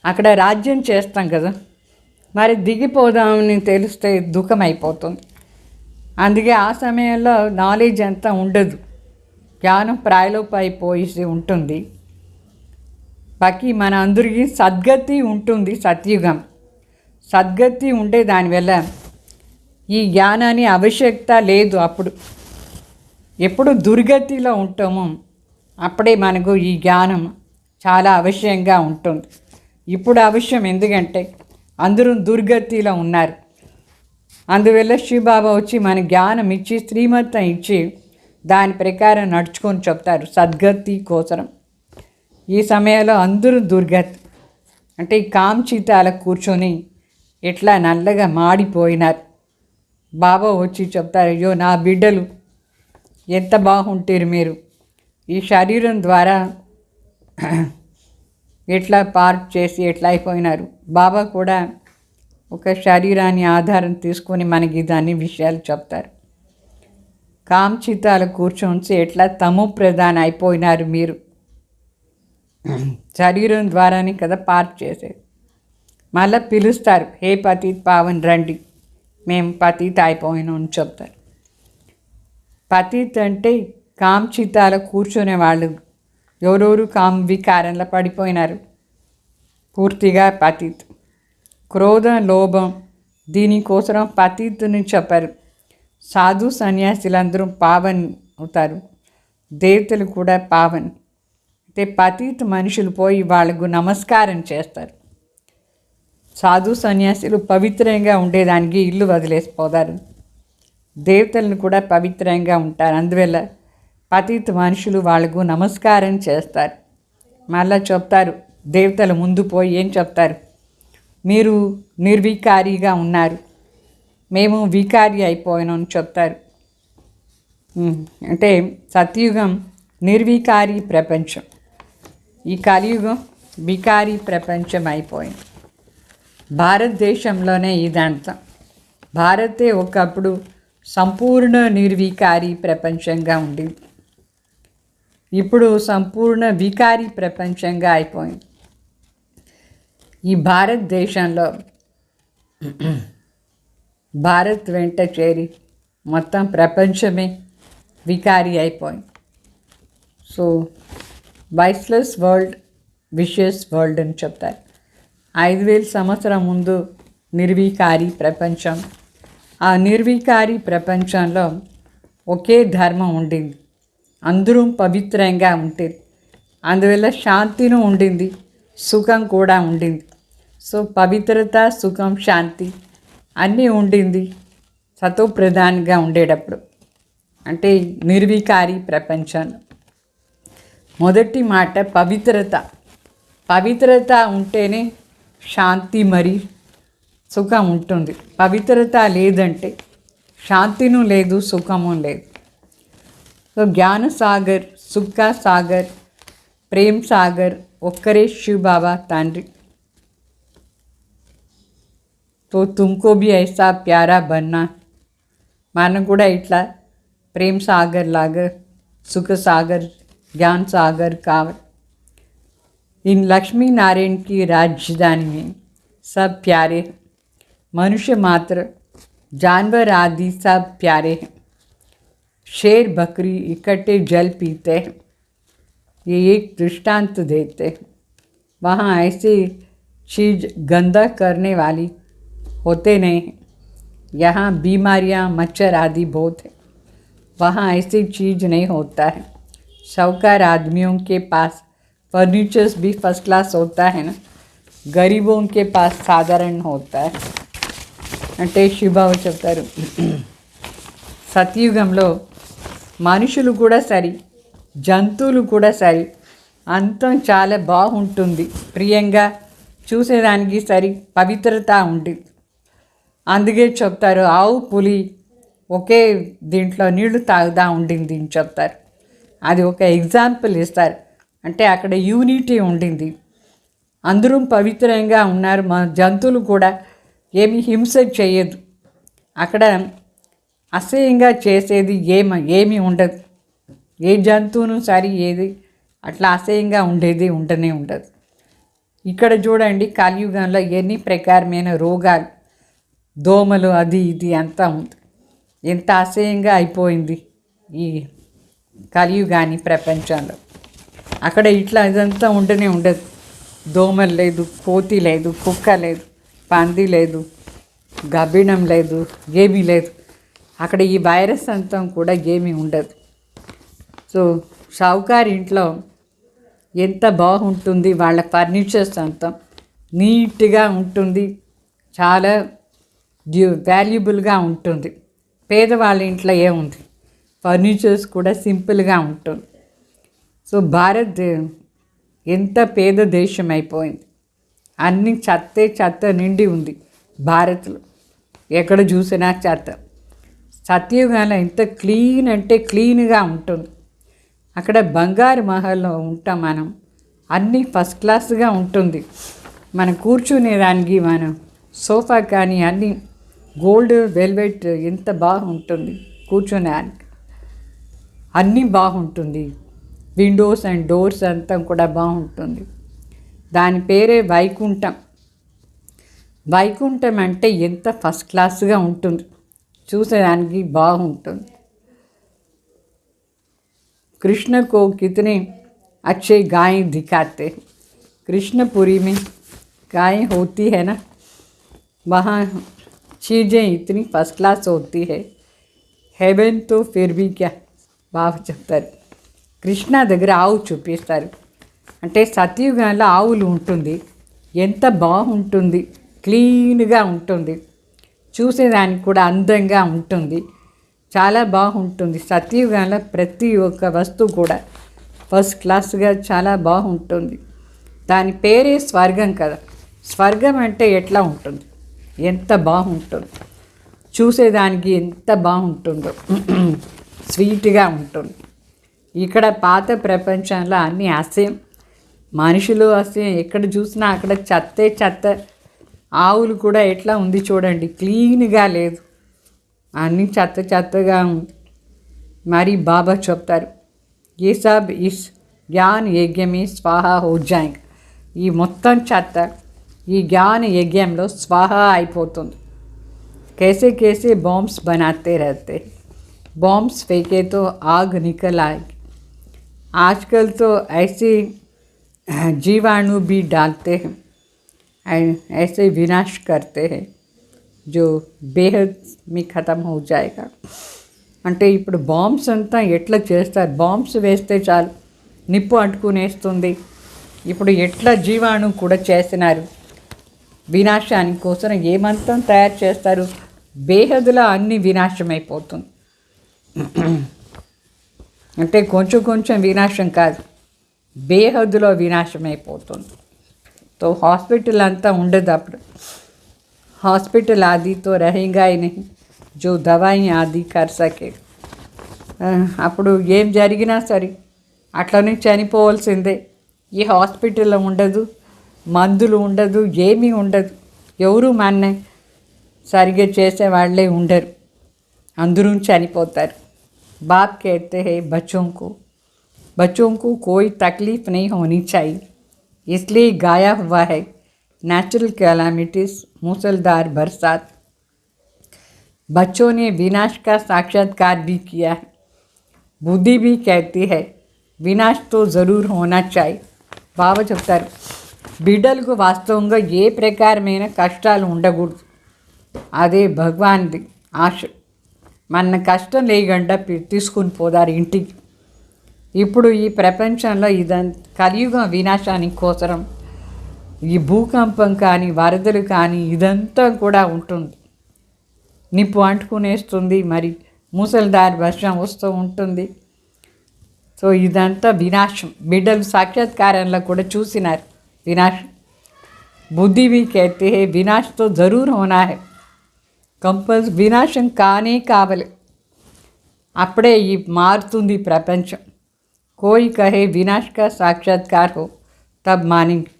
అక్కడ రాజ్యం చేస్తాం కదా, మరి దిగిపోదామని తెలిస్తే దుఃఖం అయిపోతుంది. అందుకే ఆ సమయంలో నాలెడ్జ్ అంతా ఉండదు, జ్ఞానం ప్రాయలోపైపోయి ఉంటుంది. బాకీ మన అందరికీ సద్గతి ఉంటుంది. సత్యుగం సద్గతి ఉంటే దానివల్ల ఈ జ్ఞానాన్ని ఆవశ్యకత లేదు. అప్పుడు ఎప్పుడు దుర్గతిలో ఉంటామో అప్పుడే మనకు ఈ జ్ఞానం చాలా అవశ్యంగా ఉంటుంది. ఇప్పుడు అవశ్యం, ఎందుకంటే అందరూ దుర్గతిలో ఉన్నారు. అందువల్ల శివబాబా వచ్చి మన జ్ఞానం ఇచ్చి, శ్రీమతం ఇచ్చి దాని ప్రకారం నడుచుకొని చెప్తారు సద్గతి కోసం. ఈ సమయంలో అందరూ దుర్గతి అంటే ఈ కాంచితాల కూర్చొని ఎట్లా నల్లగా మాడిపోయినారు. బాబా వచ్చి చెప్తారు, అయ్యో నా బిడ్డలు ఎంత బాగుంటారు, మీరు ఈ శరీరం ద్వారా ఎట్లా పార్ట్ చేసి ఎట్లా అయిపోయినారు. బాబా కూడా ఒక శరీరాన్ని ఆధారం తీసుకొని మనకి దాన్ని విషయాలు చెప్తారు. కాంచితాలు కూర్చొని ఎట్లా తమో ప్రధాన అయిపోయినారు మీరు, శరీరం ద్వారానే కదా పార్ట్ చేసేది. మళ్ళీ పిలుస్తారు, హే పతిత్ పావన్ రండి, మేము పతిత్ అయిపోయినాం అని చెప్తారు. పతిత్ అంటే కాంచితాల కూర్చునే వాళ్ళు, ఎవరెవరు కామ వికారంలో పడిపోయినారు, పూర్తిగా పతిత్. క్రోధం, లోభం దీనికోసం పతిత్ని చెప్పారు. సాధు సన్యాసులందరూ పావన్ అవుతారు, దేవతలు కూడా పావన్. అయితే పతిత్ మనుషులు పోయి వాళ్ళకు నమస్కారం చేస్తారు. సాధు సన్యాసులు పవిత్రంగా ఉండేదానికి ఇల్లు వదిలేసిపోతారు, దేవతలను కూడా పవిత్రంగా ఉంటారు. అందువల్ల పతిత్ మనుషులు వాళ్ళకు నమస్కారం చేస్తారు. మళ్ళా చెప్తారు, దేవతల ముందు పోయి ఏం చెప్తారు, మీరు నిర్వికారిగా ఉన్నారు, మేము వికారి అయిపోయాను అని చెప్తారు. అంటే సత్యుగం నిర్వికారి ప్రపంచం, ఈ కలియుగం వికారి ప్రపంచం అయిపోయింది. భారతదేశంలోనే ఇదంతా. భారతే ఒకప్పుడు సంపూర్ణ నిర్వికారి ప్రపంచంగా ఉండేది, ఇప్పుడు సంపూర్ణ వికారి ప్రపంచంగా అయిపోయింది. ఈ భారతదేశంలో భారత్ వెంట చేరి మొత్తం ప్రపంచమే వికారి అయిపోయింది. సో వైస్లెస్ వరల్డ్, విషియస్ వరల్డ్ అని చెప్తారు. 5000 సంవత్సరం ముందు నిర్వికారి ప్రపంచం. ఆ నిర్వికారి ప్రపంచంలో ఒకే ధర్మం ఉండింది, అందరూ పవిత్రంగా ఉండేది, అందువల్ల శాంతిను ఉండింది, సుఖం కూడా ఉండింది. సో పవిత్రత, సుఖం, శాంతి అన్నీ ఉండింది సతోప్రధానంగా ఉండేటప్పుడు, అంటే నిర్వికారి ప్రపంచంలో. మొదటి మాట పవిత్రత. పవిత్రత ఉంటేనే శాంతి మరి సుఖం ఉంటుంది. పవిత్రత లేదంటే శాంతిను లేదు, సుఖము లేదు. సో జ్ఞాన సాగర్, సుఖ సాగర్, ప్రేమ్ సాగర్ ఒక్కరే శివ్ బాబా తండ్రి. తో తుమ్కో భీ ఐసా ప్యారా బన్నా, మనం కూడా ఇట్లా ప్రేమ్ సాగర్ లాగా, సుఖ సాగర్, ज्ञान सागर कावल। इन लक्ष्मी नारायण की राजधानी में सब प्यारे हैं, मनुष्य मात्र, जानवर आदि सब प्यारे हैं। शेर बकरी इकट्ठे जल पीते हैं, ये एक दृष्टांत देते हैं। वहाँ ऐसी चीज़ गंदा करने वाली होते नहीं हैं। यहाँ बीमारियाँ, मच्छर आदि बहुत है, वहाँ ऐसी चीज़ नहीं होता है। शाहूकार आदमियों के पास फर्नीचर्स भी फर्स्ट क्लास होता है ना, गरीबों के पास साधारण होता है అంటే శివబాబు చెప్తారు. సత్యుగంలో మనుషులు కూడా సరి, జంతువులు కూడా సరి, అంతం చాలా బాగుంటుంది, ప్రియంగా చూసేదానికి సరి, పవిత్రత ఉంటుంది. అందుకే చెప్తారు ఆవు పులి ఒకే దీంట్లో నీళ్లు తాగుదా ఉండింది అని చెప్తారు. అది ఒక ఎగ్జాంపుల్ ఇస్తారు, అంటే అక్కడ యూనిటీ ఉండింది, అందరూ పవిత్రంగా ఉన్నారు. మా జంతువులు కూడా ఏమి హింస చేయదు, అక్కడ అసహ్యంగా చేసేది ఏమీ ఉండదు. ఏ జంతువును సరి ఏది అట్లా అసహ్యంగా ఉండేది ఉండనే ఉండదు. ఇక్కడ చూడండి కలియుగంలో ఎన్ని ప్రకారమైన రోగాలు, దోమలు, అది ఇది అంతా ఉంది. ఎంత అసహ్యంగా అయిపోయింది ఈ కలియుగాని ప్రపంచంలో. అక్కడ ఇట్లా ఇదంతా ఉండనే ఉండదు. దోమలు లేదు, కోతి లేదు, కుక్క లేదు, పంది లేదు, గబ్బిణం లేదు, ఏమీ లేదు. అక్కడ ఈ వైరస్ అంతా కూడా ఏమీ ఉండదు. సో షావుకార్ ఇంట్లో ఎంత బాగుంటుంది, వాళ్ళ ఫర్నిచర్స్ అంతా నీట్గా ఉంటుంది, చాలా వాల్యుబుల్గా ఉంటుంది. పేదవాళ్ళ ఇంట్లో ఏముంది, ఫర్నిచర్స్ కూడా సింపుల్గా ఉంటుంది. సో భారత్ ఎంత పేద దేశం అయిపోయింది, అన్ని చెత్త నిండి ఉంది భారత్లో, ఎక్కడ చూసినా చెత్త. సత్యుగాలో ఎంత క్లీన్ అంటే క్లీన్గా ఉంటుంది. అక్కడ బంగారు మహల్లో ఉంటాం మనం, అన్నీ ఫస్ట్ క్లాస్గా ఉంటుంది. మనం కూర్చునేదానికి మనం సోఫా కానీ అన్నీ గోల్డ్ వెల్వెట్ ఎంత బాగుంటుంది కూర్చునేదానికి, అన్నీ బాగుంటుంది. విండోస్ అండ్ డోర్స్ అంతా కూడా బాగుంటుంది. దాని పేరే వైకుంఠం. వైకుంఠం అంటే ఎంత ఫస్ట్ క్లాస్గా ఉంటుంది, చూసేదానికి బాగుంటుంది. कृष्ण को कितने अच्छे गाय दिखाते। कृष्णपुरी में गाय होती है ना, वहाँ चीज़ें इतनी फर्स्ट क्लास होती है, हेवन तो फिर भी क्या బాగా చెప్తారు. కృష్ణ దగ్గర ఆవు చూపిస్తారు, అంటే సత్యుగంలో ఆవులు ఉంటుంది, ఎంత బాగుంటుంది, క్లీన్గా ఉంటుంది, చూసేదానికి కూడా అందంగా ఉంటుంది, చాలా బాగుంటుంది. సత్యుగంలో ప్రతి ఒక్క వస్తువు కూడా ఫస్ట్ క్లాస్గా చాలా బాగుంటుంది. దాని పేరే స్వర్గం కదా. స్వర్గం అంటే ఎట్లా ఉంటుంది, ఎంత బాగుంటుంది, చూసేదానికి ఎంత బాగుంటుందో, స్వీట్గా ఉంటుంది. ఇక్కడ పాత ప్రపంచంలో అన్నీ అసహ్యం, మనుషులు అసహ్యం, ఎక్కడ చూసినా అక్కడ చెత్తే చెత్త. ఆవులు కూడా ఎట్లా ఉంది చూడండి, క్లీన్గా లేదు, అన్నీ చెత్త చెత్తగా ఉంది. మరి బాబా చెప్తారు, ఏ సబ్ ఇస్ జ్ఞాన్ యజ్ఞమే స్వాహ హో జాయేగా. ఈ మొత్తం చెత్త ఈ జ్ఞాన యజ్ఞంలో స్వాహ అయిపోతుంది. कैसे कैसे बॉम्ब्स बनाते रहते हैं, बॉम्ब्स फेंके तो आग निकल आएगी. आजकल तो ऐसे जीवाणु भी डालते हैं, ऐसे विनाश करते हैं जो बेहद में ख़त्म हो जाएगा. అంటే ఇప్పుడు బాంబ్స్ అంతా ఎట్లా చేస్తారు, బాంబ్స్ వేస్తే చాలు నిప్పు అంటుకునేస్తుంది. ఇప్పుడు ఎట్లా జీవాణు కూడా చేస్తున్నారు వినాశానికి కోసం, ఏమంతం తయారు చేస్తారు, బేహద్దులో అన్ని వినాశమైపోతుంది. అంటే కొంచెం కొంచెం వినాశం కాదు, బేహద్దులో వినాశమైపోతుంది. तो हॉस्पिटल अंता ఉండదు అప్పుడు. हॉस्पिटल आदि तो रहेगा ही नहीं जो दवाई आदि कर सके. అప్పుడు ఏం జరిగినా సరే అట్లనే చనిపోవాల్సిందే. ఈ హాస్పిటల్లో ఉండదు, మందులు ఉండదు, ఏమీ ఉండదు, ఎవరు మన్నే సరిగ్గా చేసేవాళ్ళే ఉండరు, అందరూ చనిపోతారు. बाप कहते हैं बच्चों को कोई तकलीफ़ नहीं होनी चाहिए, इसलिए गाया हुआ है नेचुरल कैलामिटीज़, मूसलधार बरसात. बच्चों ने विनाश का साक्षात्कार भी किया है. बुद्धि भी कहती है विनाश तो ज़रूर होना चाहिए. బాబా చెప్తారు, బిడ్డలకు వాస్తవంగా ఏ ప్రకారమైన కష్టాలు ఉండకూడదు, అదే భగవాన్ది ఆశ. మన కష్టం లేకుండా తీసుకుని పోదారు ఇంటికి. ఇప్పుడు ఈ ప్రపంచంలో ఇదంతా కలియుగం వినాశానికి కోసరం ఈ భూకంపం కానీ వరదలు కానీ ఇదంతా కూడా ఉంటుంది. నిప్పు అంటుకునేస్తుంది, మరి మూసల్దార్ వర్షం వస్తూ ఉంటుంది. సో ఇదంతా వినాశం. బిడ్డలు సాక్షాత్కారంలో కూడా చూసినారు వినాశం. బుద్ధి भी कहते हैं विनाश तो ज़रूर होना है, కంపల్స్ వినాశం కానే కావాలి, అప్పుడే ఈ మారుతుంది ప్రపంచం. కోయి కహే వినాశ్ కా సాక్షాత్కార్ హో తబ్ మానేంగే.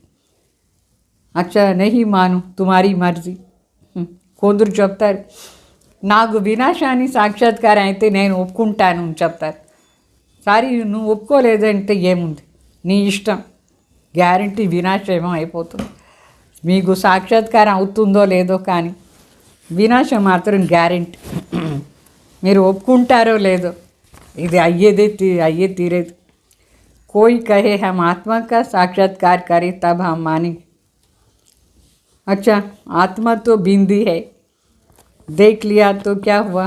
అచ్చా నహీ మాను తుమారీ మర్జీ. కొందరు చెప్తారు నాకు వినాశాన్ని సాక్షాత్కారం అయితే నేను ఒప్పుకుంటాను అని చెప్తారు. సారీ నువ్వు ఒప్పుకోలేదంటే ఏముంది, నీ ఇష్టం, గ్యారంటీ వినాశం అయిపోతుంది. మీకు సాక్షాత్కారం అవుతుందో లేదో కానీ వినాశం మాత్రం గ్యారంటీ. మీరు ఒప్పుకుంటారో లేదో ఇది అయ్యే తీరేది. కోయి కహే హమ్ ఆత్మ కా సాక్షాత్कार करे तब हम मानेंगे. अच्छा आत्मा तो बिंदी है, देख लिया तो क्या हुआ,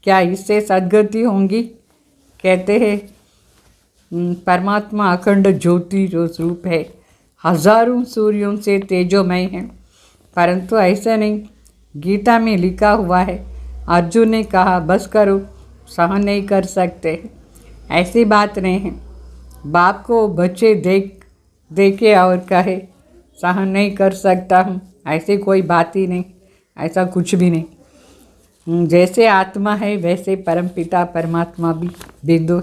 क्या इससे सद्गति होंगी. कहते हैं परमात्मा अखंड ज्योति जो रूप है, हजारों सूर्यों से तेजोमय है, परंतु ऐसा नहीं. गीता में लिखा हुआ है, अर्जुन ने कहा बस करो, सहन नहीं कर सकते. ऐसी बात नहीं है. बाप को बच्चे देखे और कहे सहन नहीं कर सकता हूँ, ऐसी कोई बात ही नहीं, ऐसा कुछ भी नहीं. जैसे आत्मा है वैसे परमपिता परमात्मा भी बिंदु.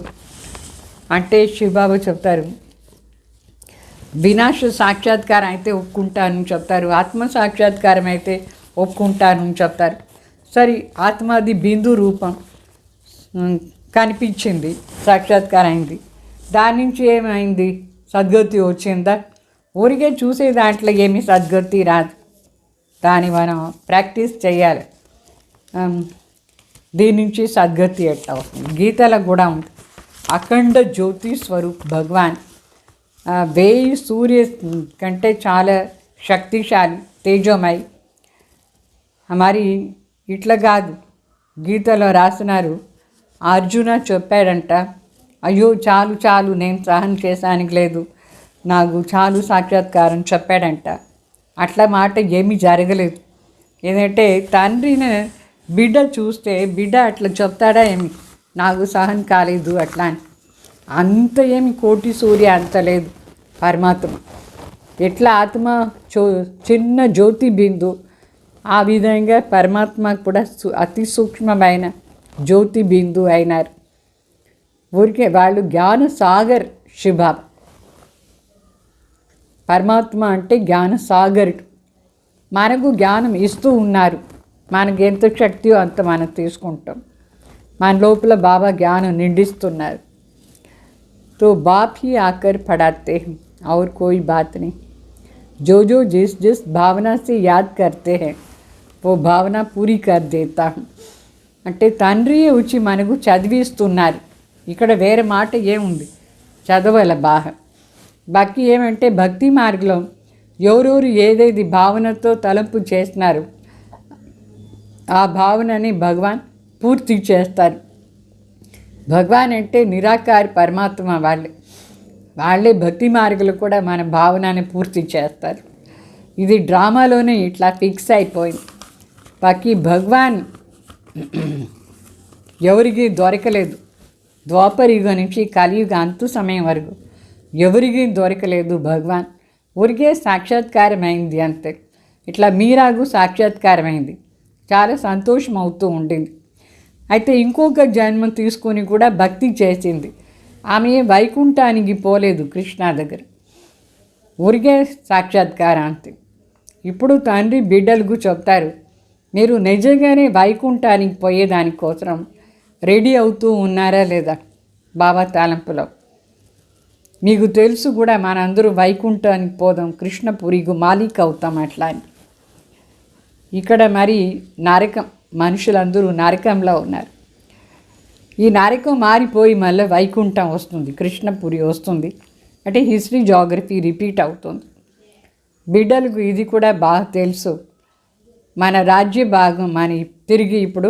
అంటే శివబాబు చెప్తారు వినాశ సాక్షాత్కారం అయితే ఒప్పుకుంటానని చెప్తారు, ఆత్మ సాక్షాత్కారం అయితే ఒప్పుకుంటానని చెప్తారు. సరే ఆత్మది బిందు రూపం కనిపించింది, సాక్షాత్కారం అయింది, దాని నుంచి ఏమైంది, సద్గతి వచ్చిందా. ఊరికే చూసే దాంట్లో ఏమీ సద్గతి రాదు, దాన్ని మనం ప్రాక్టీస్ చేయాలి. దీని నుంచి సద్గతి ఎట్లా వస్తుంది. గీతలో కూడా ఉంది అఖండ జ్యోతి స్వరూప్ భగవాన్, 1000 సూర్య కంటే చాలా శక్తిశాలి, తేజోమై. మరి ఇట్లా కాదు, గీతలో రాసినారు, అర్జున చెప్పాడంట, అయ్యో చాలు చాలు నేను సహనం చేసానికి లేదు, నాకు చాలు సాక్షాత్కారం చెప్పాడంట. అట్లా మాట ఏమీ జరగలేదు. ఏంటంటే తండ్రిని బిడ్డ చూస్తే బిడ్డ అట్లా చెప్తాడా ఏమి, నాకు సహనం కాలేదు అట్లా అని. అంత ఏమి కోటి సూర్య అంత లేదు పరమాత్మ. ఎట్లా ఆత్మ చిన్న జ్యోతి బిందు, ఆ విధంగా పరమాత్మ కూడా అతి సూక్ష్మమైన జ్యోతి బిందు అయినారు. ఊరికే వాళ్ళు జ్ఞాన సాగర్ శివ. పరమాత్మ అంటే జ్ఞాన సాగరుడు. మనకు జ్ఞానం ఇస్తూ ఉన్నారు. మనకు ఎంత శక్తియో అంత మనం తీసుకుంటాం. మన లోపల బాబా జ్ఞానం నిండిస్తున్నారు. तो बाप ही आकर पढ़ाते हैं और कोई बात नहीं. जो जो जिस जिस भावना से याद करते हैं वो भावना पूरी कर देता हूँ. అంటే తండ్రి వచ్చి మనకు చదివిస్తున్నారు. ఇక్కడ వేరే మాట ఏముంది, చదవాల బాగా. బాకీ ఏమంటే భక్తి మార్గంలో ఎవరెవరు ఏదేది భావనతో తలంపు చేస్తున్నారు ఆ భావనని భగవాన్ పూర్తి చేస్తారు. భగవాన్ అంటే నిరాకార పరమాత్మ. వాళ్ళే భక్తి మార్గులు కూడా మన భావనని పూర్తి చేస్తారు. ఇది డ్రామాలోనే ఇట్లా ఫిక్స్ అయిపోయింది. బాకీ భగవాన్ ఎవరికి దొరకలేదు. ద్వాపర యుగం నుంచి కలియుగ అంతు సమయం వరకు ఎవరికి దొరకలేదు భగవాన్. ఊరికే సాక్షాత్కారమైంది అంతే. ఇట్లా మీరాగు సాక్షాత్కారమైంది, చాలా సంతోషం అవుతూ ఉండింది. అయితే ఇంకొక జన్మ తీసుకొని కూడా భక్తి చేసింది. ఆమె వైకుంఠానికి పోలేదు కృష్ణ దగ్గర, ఊరికే సాక్షాత్కారం అంతే. ఇప్పుడు తండ్రి బిడ్డలకు చెప్తారు, మీరు నిజంగానే వైకుంఠానికి పోయేదానికోసం రెడీ అవుతూ ఉన్నారా లేదా బాబా తలంపులో. మీకు తెలుసు కూడా మనందరూ వైకుంఠానికి పోదాం, కృష్ణపురికి మాలిక్ అవుతాం అట్లా అని. ఇక్కడ మరి నరకం, మనుషులందరూ నరకంలో ఉన్నారు. ఈ నరకం మారిపోయి మళ్ళీ వైకుంఠం వస్తుంది, కృష్ణపురి వస్తుంది. అంటే హిస్టరీ జాగ్రఫీ రిపీట్ అవుతుంది. బిడ్డలకు ఇది కూడా బాగా తెలుసు. మన రాజ్య భాగం మన తిరిగి ఇప్పుడు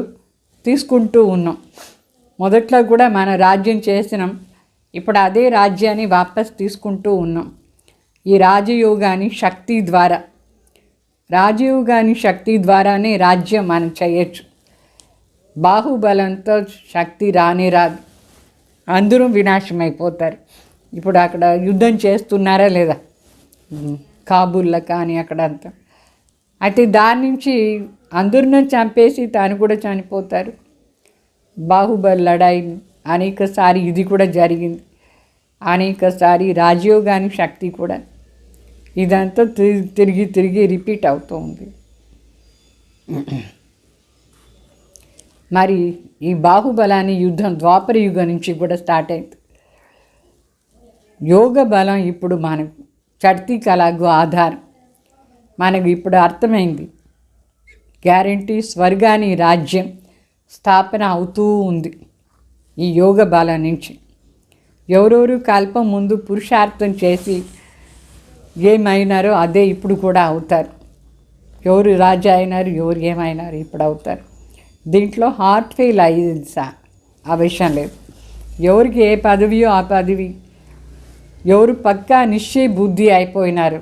తీసుకుంటూ ఉన్నాం. మొదట్లో కూడా మన రాజ్యం చేసినాం, ఇప్పుడు అదే రాజ్యాన్ని వాపస్ తీసుకుంటూ ఉన్నాం. ఈ రాజయోగాన్ని శక్తి ద్వారానే రాజ్యం మనం చేయొచ్చు. బాహుబలంతో శక్తి రానే రాదు, అందరూ వినాశమైపోతారు. ఇప్పుడు అక్కడ యుద్ధం చేస్తున్నారా లేదా, కాబూల్లో కానీ అక్కడంతా. అయితే దాని నుంచి అందరిని చంపేసి తాను కూడా చనిపోతారు. బాహుబలి లడాయి అనేకసారి ఇది కూడా జరిగింది. అనేకసారి రాజయోగాని శక్తి కూడా ఇదంతా తిరిగి తిరిగి రిపీట్ అవుతూ ఉంది. మరి ఈ బాహుబలాన్ని యుద్ధం ద్వాపర యుగం నుంచి కూడా స్టార్ట్ అయింది. యోగ బలం ఇప్పుడు మనకు చర్తి కళకు ఆధారం. మనకు ఇప్పుడు అర్థమైంది, గ్యారంటీ స్వర్గాన్ని రాజ్యం స్థాపన అవుతూ ఉంది ఈ యోగ బలం నుంచి. ఎవరెవరు కల్పం ముందు పురుషార్థం చేసి ఏమైనారో అదే ఇప్పుడు కూడా అవుతారు. ఎవరు రాజా అయినారు, ఎవరు ఏమైనారు ఇప్పుడు అవుతారు. దీంట్లో హార్ట్ ఫెయిల్ అయ్యింది ఆ విషయం లేదు. ఎవరికి ఏ పదవియో ఆ పదవి, ఎవరు పక్కా నిశ్చయ బుద్ధి అయిపోయినారు,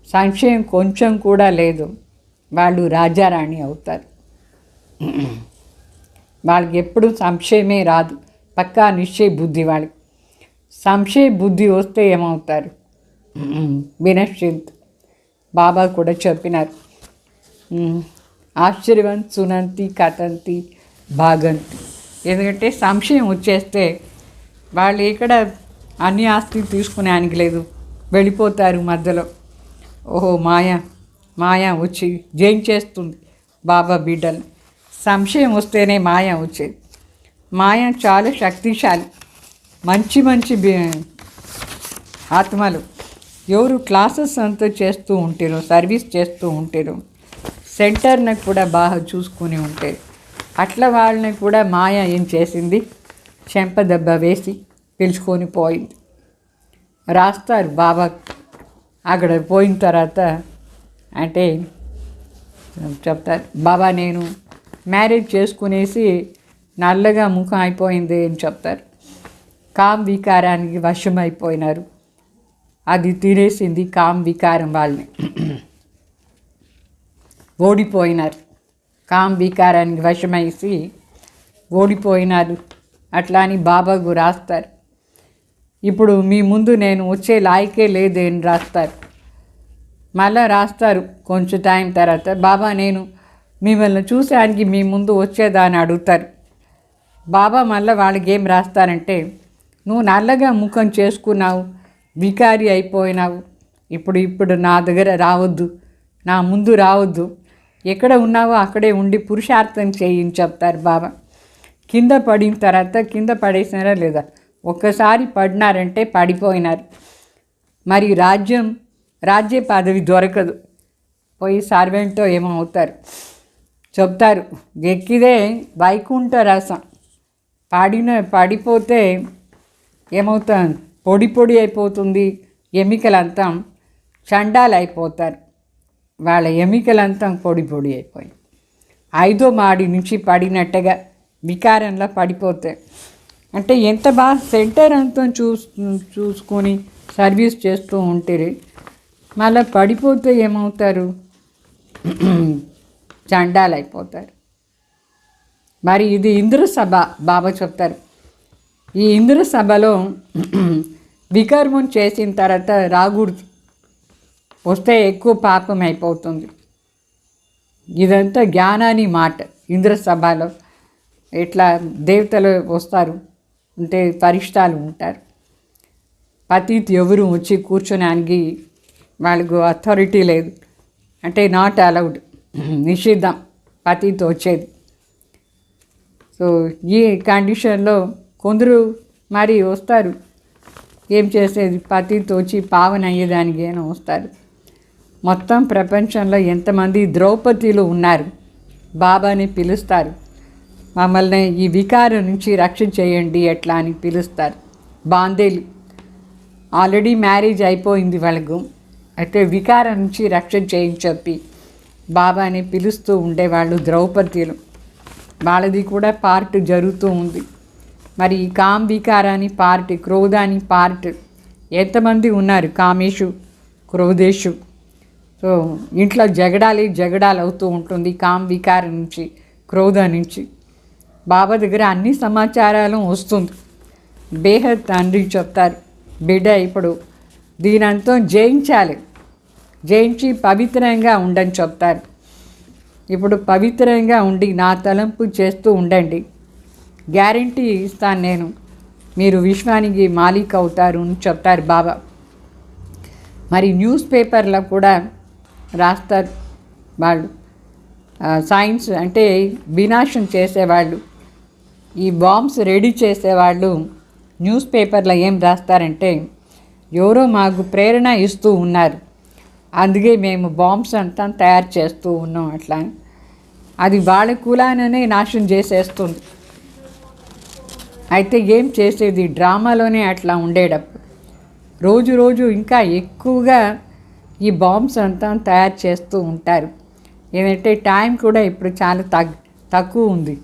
సంశయం కొంచెం కూడా లేదు, వాళ్ళు రాజారాణి అవుతారు. వాళ్ళకి ఎప్పుడు సంశయమే రాదు, పక్కా నిశ్చయ బుద్ధి. వాళ్ళకి సంశయ బుద్ధి వస్తే ఏమవుతారు, వినశ్చింత్ బాబా కూడా చెప్పినారు, ఆశ్చర్యవంత్ సునంతి కథంతి భాగంతి. ఎందుకంటే సంశయం వచ్చేస్తే వాళ్ళు ఇక్కడ అన్ని ఆస్తి తీసుకునేనికి లేదు, వెళ్ళిపోతారు మధ్యలో. ఓహో మాయ వచ్చి జయించేస్తుంది బాబా బిడ్డలు. సంశయం వస్తేనే మాయ వచ్చేది. మాయ చాలా శక్తిశాలి. మంచి ఆత్మలు ఎవరు క్లాసెస్ అంతా చేస్తూ ఉంటారో, సర్వీస్ చేస్తూ ఉంటారో, సెంటర్ని కూడా బాగా చూసుకుని ఉంటారు. అట్లా వాళ్ళని కూడా మాయ ఏం చేసింది, చెంపదెబ్బ వేసి పిలుచుకొని పోయింది. రాస్తారు బాబా అక్కడ పోయిన తర్వాత. అంటే చెప్తారు, బాబా నేను మ్యారేజ్ చేసుకునేసి నల్లగా ముఖం అయిపోయింది అని చెప్తారు. కామ్ వికారానికి వశమైపోయినారు, అది తినేసింది కామ్ వికారం. వాళ్ళని ఓడిపోయినారు, కామ్ వికారానికి వశమేసి ఓడిపోయినారు. అట్లా అని బాబాకు రాస్తారు. ఇప్పుడు మీ ముందు నేను వచ్చే లాయకే లేదని రాస్తారు. మళ్ళా రాస్తారు కొంచెం టైం తర్వాత, బాబా నేను మిమ్మల్ని చూసానికి మీ ముందు వచ్చేదా అని అడుగుతారు. బాబా మళ్ళీ వాళ్ళకి ఏం రాస్తారంటే, నువ్వు నల్లగా ముఖం చేసుకున్నావు, వికారి అయిపోయినావు, ఇప్పుడు నా దగ్గర రావద్దు, నా ముందు రావద్దు, ఎక్కడ ఉన్నావో అక్కడే ఉండి పురుషార్థం చేయని చెప్తారు బాబా. కింద పడిన తర్వాత కింద పడేసినారా లేదా, ఒక్కసారి పడినారంటే పడిపోయినారు. మరి రాజ్య పదవి దొరకదు, పోయి సర్వెంటో ఏమో అవుతారు. చెప్తారు ఎక్కిదే వైకుంఠ రసం, పడిపోతే ఏమవుతుంది, పొడి అయిపోతుంది, ఎమికలంతా చండాలు అయిపోతారు. వాళ్ళ ఎమికలంతా పొడి అయిపోయి 5వ మాడి నుంచి పడినట్టుగా వికారంలో పడిపోతాయి. అంటే ఎంత బాగా సెంటర్ అంతా చూసుకొని సర్వీస్ చేస్తూ ఉంటే మళ్ళీ పడిపోతే ఏమవుతారు, చండాలు అయిపోతారు. మరి ఇది ఇంద్రసభ బాబా చెప్తారు. ఈ ఇంద్రసభలో వికర్మం చేసిన తర్వాత రాకూడదు, వస్తే ఎక్కువ పాపం అయిపోతుంది. ఇదంతా జ్ఞానాన్ని మాట. ఇంద్రసభలో ఇట్లా దేవతలు వస్తారు, అంటే ఫరిష్టాలు ఉంటారు. పతిత్ ఎవరు వచ్చి కూర్చోడానికి వాళ్ళకు అథారిటీ లేదు, అంటే నాట్ అలౌడ్, నిషిద్ధం పతిత్ వచ్చేది. సో ఈ కండిషన్లో కొందరు మరి వస్తారు, ఏం చేసేది, పతిత్ వచ్చి పావన అయ్యేదానికి ఏమైనా వస్తారు. మొత్తం ప్రపంచంలో ఎంతమంది ద్రౌపదిలు ఉన్నారు, బాబాని పిలుస్తారు, మమ్మల్ని ఈ వికారం నుంచి రక్షణ చేయండి ఎట్లా అని పిలుస్తారు. బాందేలు ఆల్రెడీ మ్యారేజ్ అయిపోయింది వాళ్ళకు, అయితే వికారం నుంచి రక్షణ చేయని చెప్పి బాబాని పిలుస్తూ ఉండేవాళ్ళు ద్రౌపదిలు. వాళ్ళది కూడా పార్ట్ జరుగుతూ ఉంది. మరి ఈ కామ్ వికారాన్ని పార్ట్, క్రోధాని పార్ట్ ఎంతమంది ఉన్నారు, కామేషు క్రోధేషు. సో ఇంట్లో జగడాలు అవుతూ ఉంటుంది కామ్ వికారం నుంచి, క్రోధ నుంచి. బాబా దగ్గర అన్ని సమాచారాలు వస్తుంది. బేహద్ తండ్రి చెప్తారు, బిడ్డ ఇప్పుడు దీనంతా జయించి పవిత్రంగా ఉండని చెప్తారు. ఇప్పుడు పవిత్రంగా ఉండి నా తలంపు చేస్తూ ఉండండి, గ్యారంటీ ఇస్తాను నేను, మీరు విశ్వానికి మాలిక్ అవుతారు అని చెప్తారు బాబా. మరి న్యూస్ పేపర్లో కూడా రాస్తారు వాళ్ళు, సైన్స్ అంటే వినాశం చేసేవాళ్ళు, ఈ బాంబ్స్ రెడీ చేసేవాళ్ళు న్యూస్ పేపర్లో ఏం రాస్తారంటే, ఎవరో మాకు ప్రేరణ ఇస్తూ ఉన్నారు, అందుకే మేము బాంబ్స్ అంతా తయారు చేస్తూ ఉన్నాం అట్లా. అది వాళ్ళ కులాననే నాశనం చేసేస్తుంది. అయితే ఏం చేసేది, డ్రామాలోనే అట్లా ఉండేటప్పుడు రోజు ఇంకా ఎక్కువగా ఈ బాంబ్స్ అంతా తయారు చేస్తూ ఉంటారు. ఏంటంటే టైం కూడా ఇప్పుడు చాలా తక్కువ ఉంది,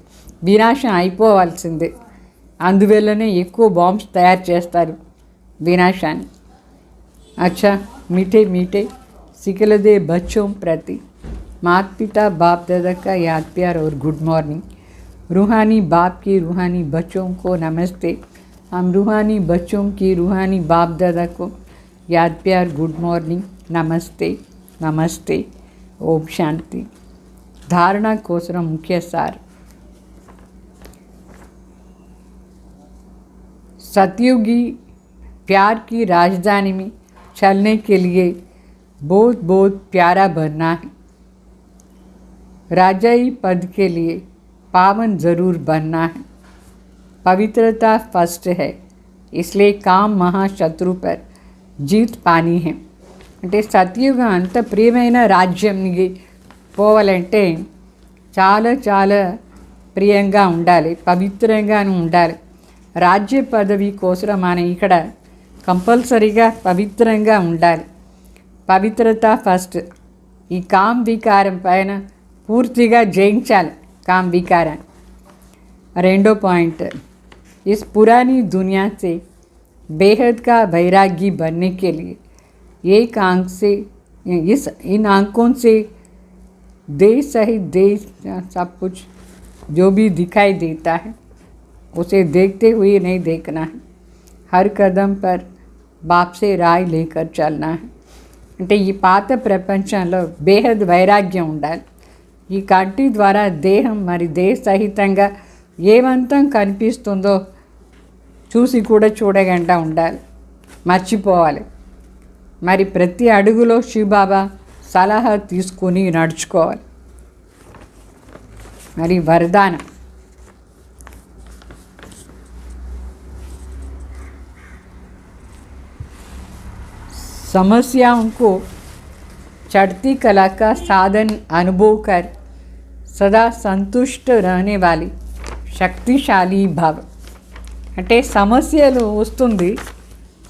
వినాశం అయిపోవాల్సిందే, అందువల్లనే ఎక్కువ బాంబ్స్ తయారు చేస్తారు వినాశాన్ని. अच्छा मीठे सिकल दे बच्चों प्रति माता पिता बाप दादा का याद प्यार और गुड मॉर्निंग। रूहानी बाप की रूहानी बच्चों को नमस्ते। हम रूहानी बच्चों की रूहानी बाप दादा को याद प्यार गुड मॉर्निंग, नमस्ते नमस्ते, ओम शांति। धारणा कोसर मुख्य सार, सतयुगी प्यार की राजधानी में चलने के लिए बहुत प्यारा बनना है। राजाई पद के लिए पावन ज़रूर बनना है। पवित्रता फर्स्ट है, इसलिए काम महाशत्रु पर जीत पानी है। అంటే సత్యుగ అంత ప్రియమైన రాజ్యానికి పోవాలంటే చాలా ప్రియంగా ఉండాలి, పవిత్రంగాను ఉండాలి. రాజ్య పదవి కోసం మనం ఇక్కడ కంపల్సరీగా పవిత్రంగా ఉండాలి. పవిత్రత ఫస్ట్. ఈ కామ్ వికారం పైన పూర్తిగా జయించాలి కామ్ వికారాన్ని. రెండో పాయింట్, इस पुरानी दुनिया से बेहद का वैरागी बनने के लिए एक आंख से इन आंखों से देश सहित देश सब कुछ जो भी दिखाई देता है उसे देखते हुए नहीं देखना है। हर कदम पर बाप से राय लेकर चलना है। అంటే ఈ పాత ప్రపంచంలో బేహద్ వైరాగ్యం ఉండాలి. ఈ కంటి ద్వారా దేహం మరి దేహ సహితంగా ఏమంతం కనిపిస్తుందో చూసి కూడా చూడకుండా ఉండాలి, మర్చిపోవాలి. మరి ప్రతి అడుగులో శివబాబా సలహా తీసుకుని నడుచుకోవాలి. మరి వరదానం, समस्याओं को चढ़ती कला का साधन अनुभव कर सदा संतुष्ट रहने वाली శక్తిశాలి భవ. అంటే సమస్యలు వస్తుంది,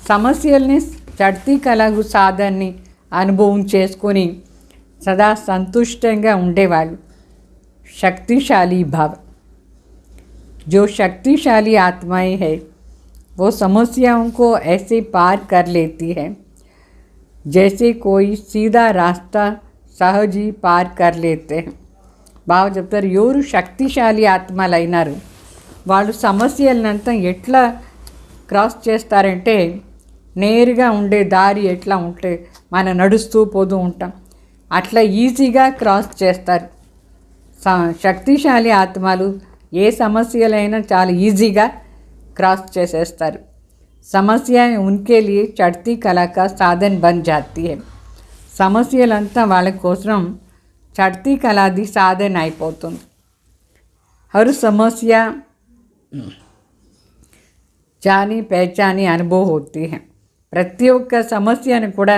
సమస్యల్ని చడ్తీ కళకు సాధనని అనుభవం చేసుకొని సదా సంతుష్టంగా ఉండేవాళ్ళు शक्तिशाली भाव. जो शक्तिशाली आत्माएं है वो समस्याओं को ऐसे पार कर लेती है जैसे कोई सीधा रास्ता सहज ही पार कर लेते हैं. బాగా చెప్తారు, ఎవరు శక్తిశాలి ఆత్మలు అయినారు వాళ్ళు సమస్యలనంతా ఎట్లా క్రాస్ చేస్తారంటే, నేరుగా ఉండే దారి ఎట్లా ఉంటే మనం నడుస్తూ పోతూ ఉంటాం అట్లా ఈజీగా క్రాస్ చేస్తారు. శక్తిశాలి ఆత్మలు ఏ సమస్యలైనా చాలా ఈజీగా క్రాస్ చేసేస్తారు. సమస్య ఉన్కే లియే చడ్తీ కళ కా సాధన్ బన్ జాతీ హై. సమస్యలంతా వాళ్ళ కోసం చడ్తీ కళాది సాధన అయిపోతుంది. హర్ సమస్య జాని పహచాని అనుభవం హోతీ హై. ప్రతి ఒక్క సమస్యను కూడా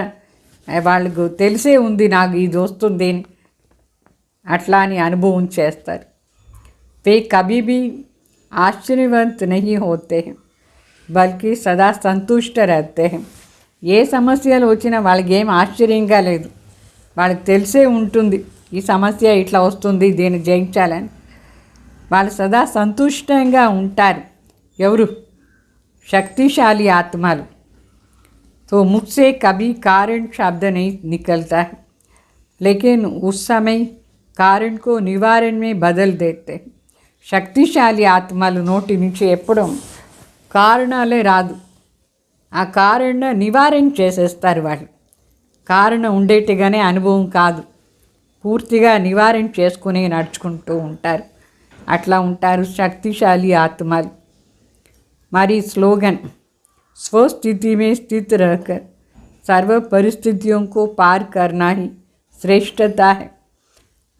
వాళ్ళకు తెలిసే ఉంది, నాకు ఇది వస్తుంది అట్లా అని అనుభవం చేస్తారు. वे कभी भी आश्चर्यवंत नहीं होते हैं बल्कि सदा संतुष्ट रहते हैं. ఏ సమస్యలు వచ్చినా వాళ్ళకి ఏం ఆశ్చర్యంగా లేదు, వాళ్ళకి తెలిసే ఉంటుంది ఈ సమస్య ఇట్లా వస్తుంది, దీన్ని జయించాలని. వాళ్ళు సదా సంతుష్టంగా ఉంటారు. ఎవరు? శక్తిశాలి ఆత్మలు. तो मुख से कभी कारण शब्द नहीं निकलता है लेकिन उस समय कारण को निवारण में बदल देते हैं. శక్తిశాలి ఆత్మలు నోటి నుంచి ఎప్పుడూ కారణాలే రాదు, ఆ కారణ నివారణ చేసేస్తారు. వాళ్ళు కారణం ఉండేట్టుగానే అనుభవం కాదు, పూర్తిగా నివారణ చేసుకుని నడుచుకుంటూ ఉంటారు. అట్లా ఉంటారు శక్తిశాలి ఆత్మలు. మరి స్లోగన్, స్వస్థితి में स्थित रहकर सर्व परिस्थितियों को पार करना ही श्रेष्ठता है.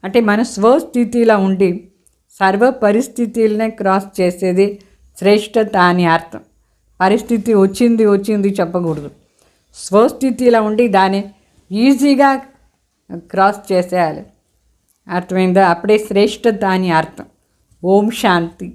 అంటే మన స్వస్థితిలో ఉండి సర్వ పరిస్థితులనే క్రాస్ చేసేది శ్రేష్టత అని అర్థం. పరిస్థితి వచ్చింది చెప్పకూడదు, స్వస్థితిలో ఉండి దాన్ని ఈజీగా క్రాస్ చేసేయాలి. అర్థమైందా? అప్పుడే శ్రేష్టత అని అర్థం. ఓం శాంతి.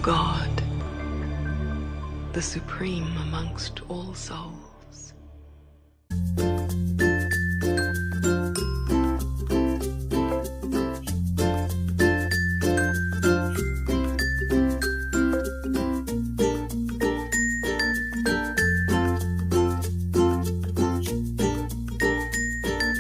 God, the supreme amongst all souls.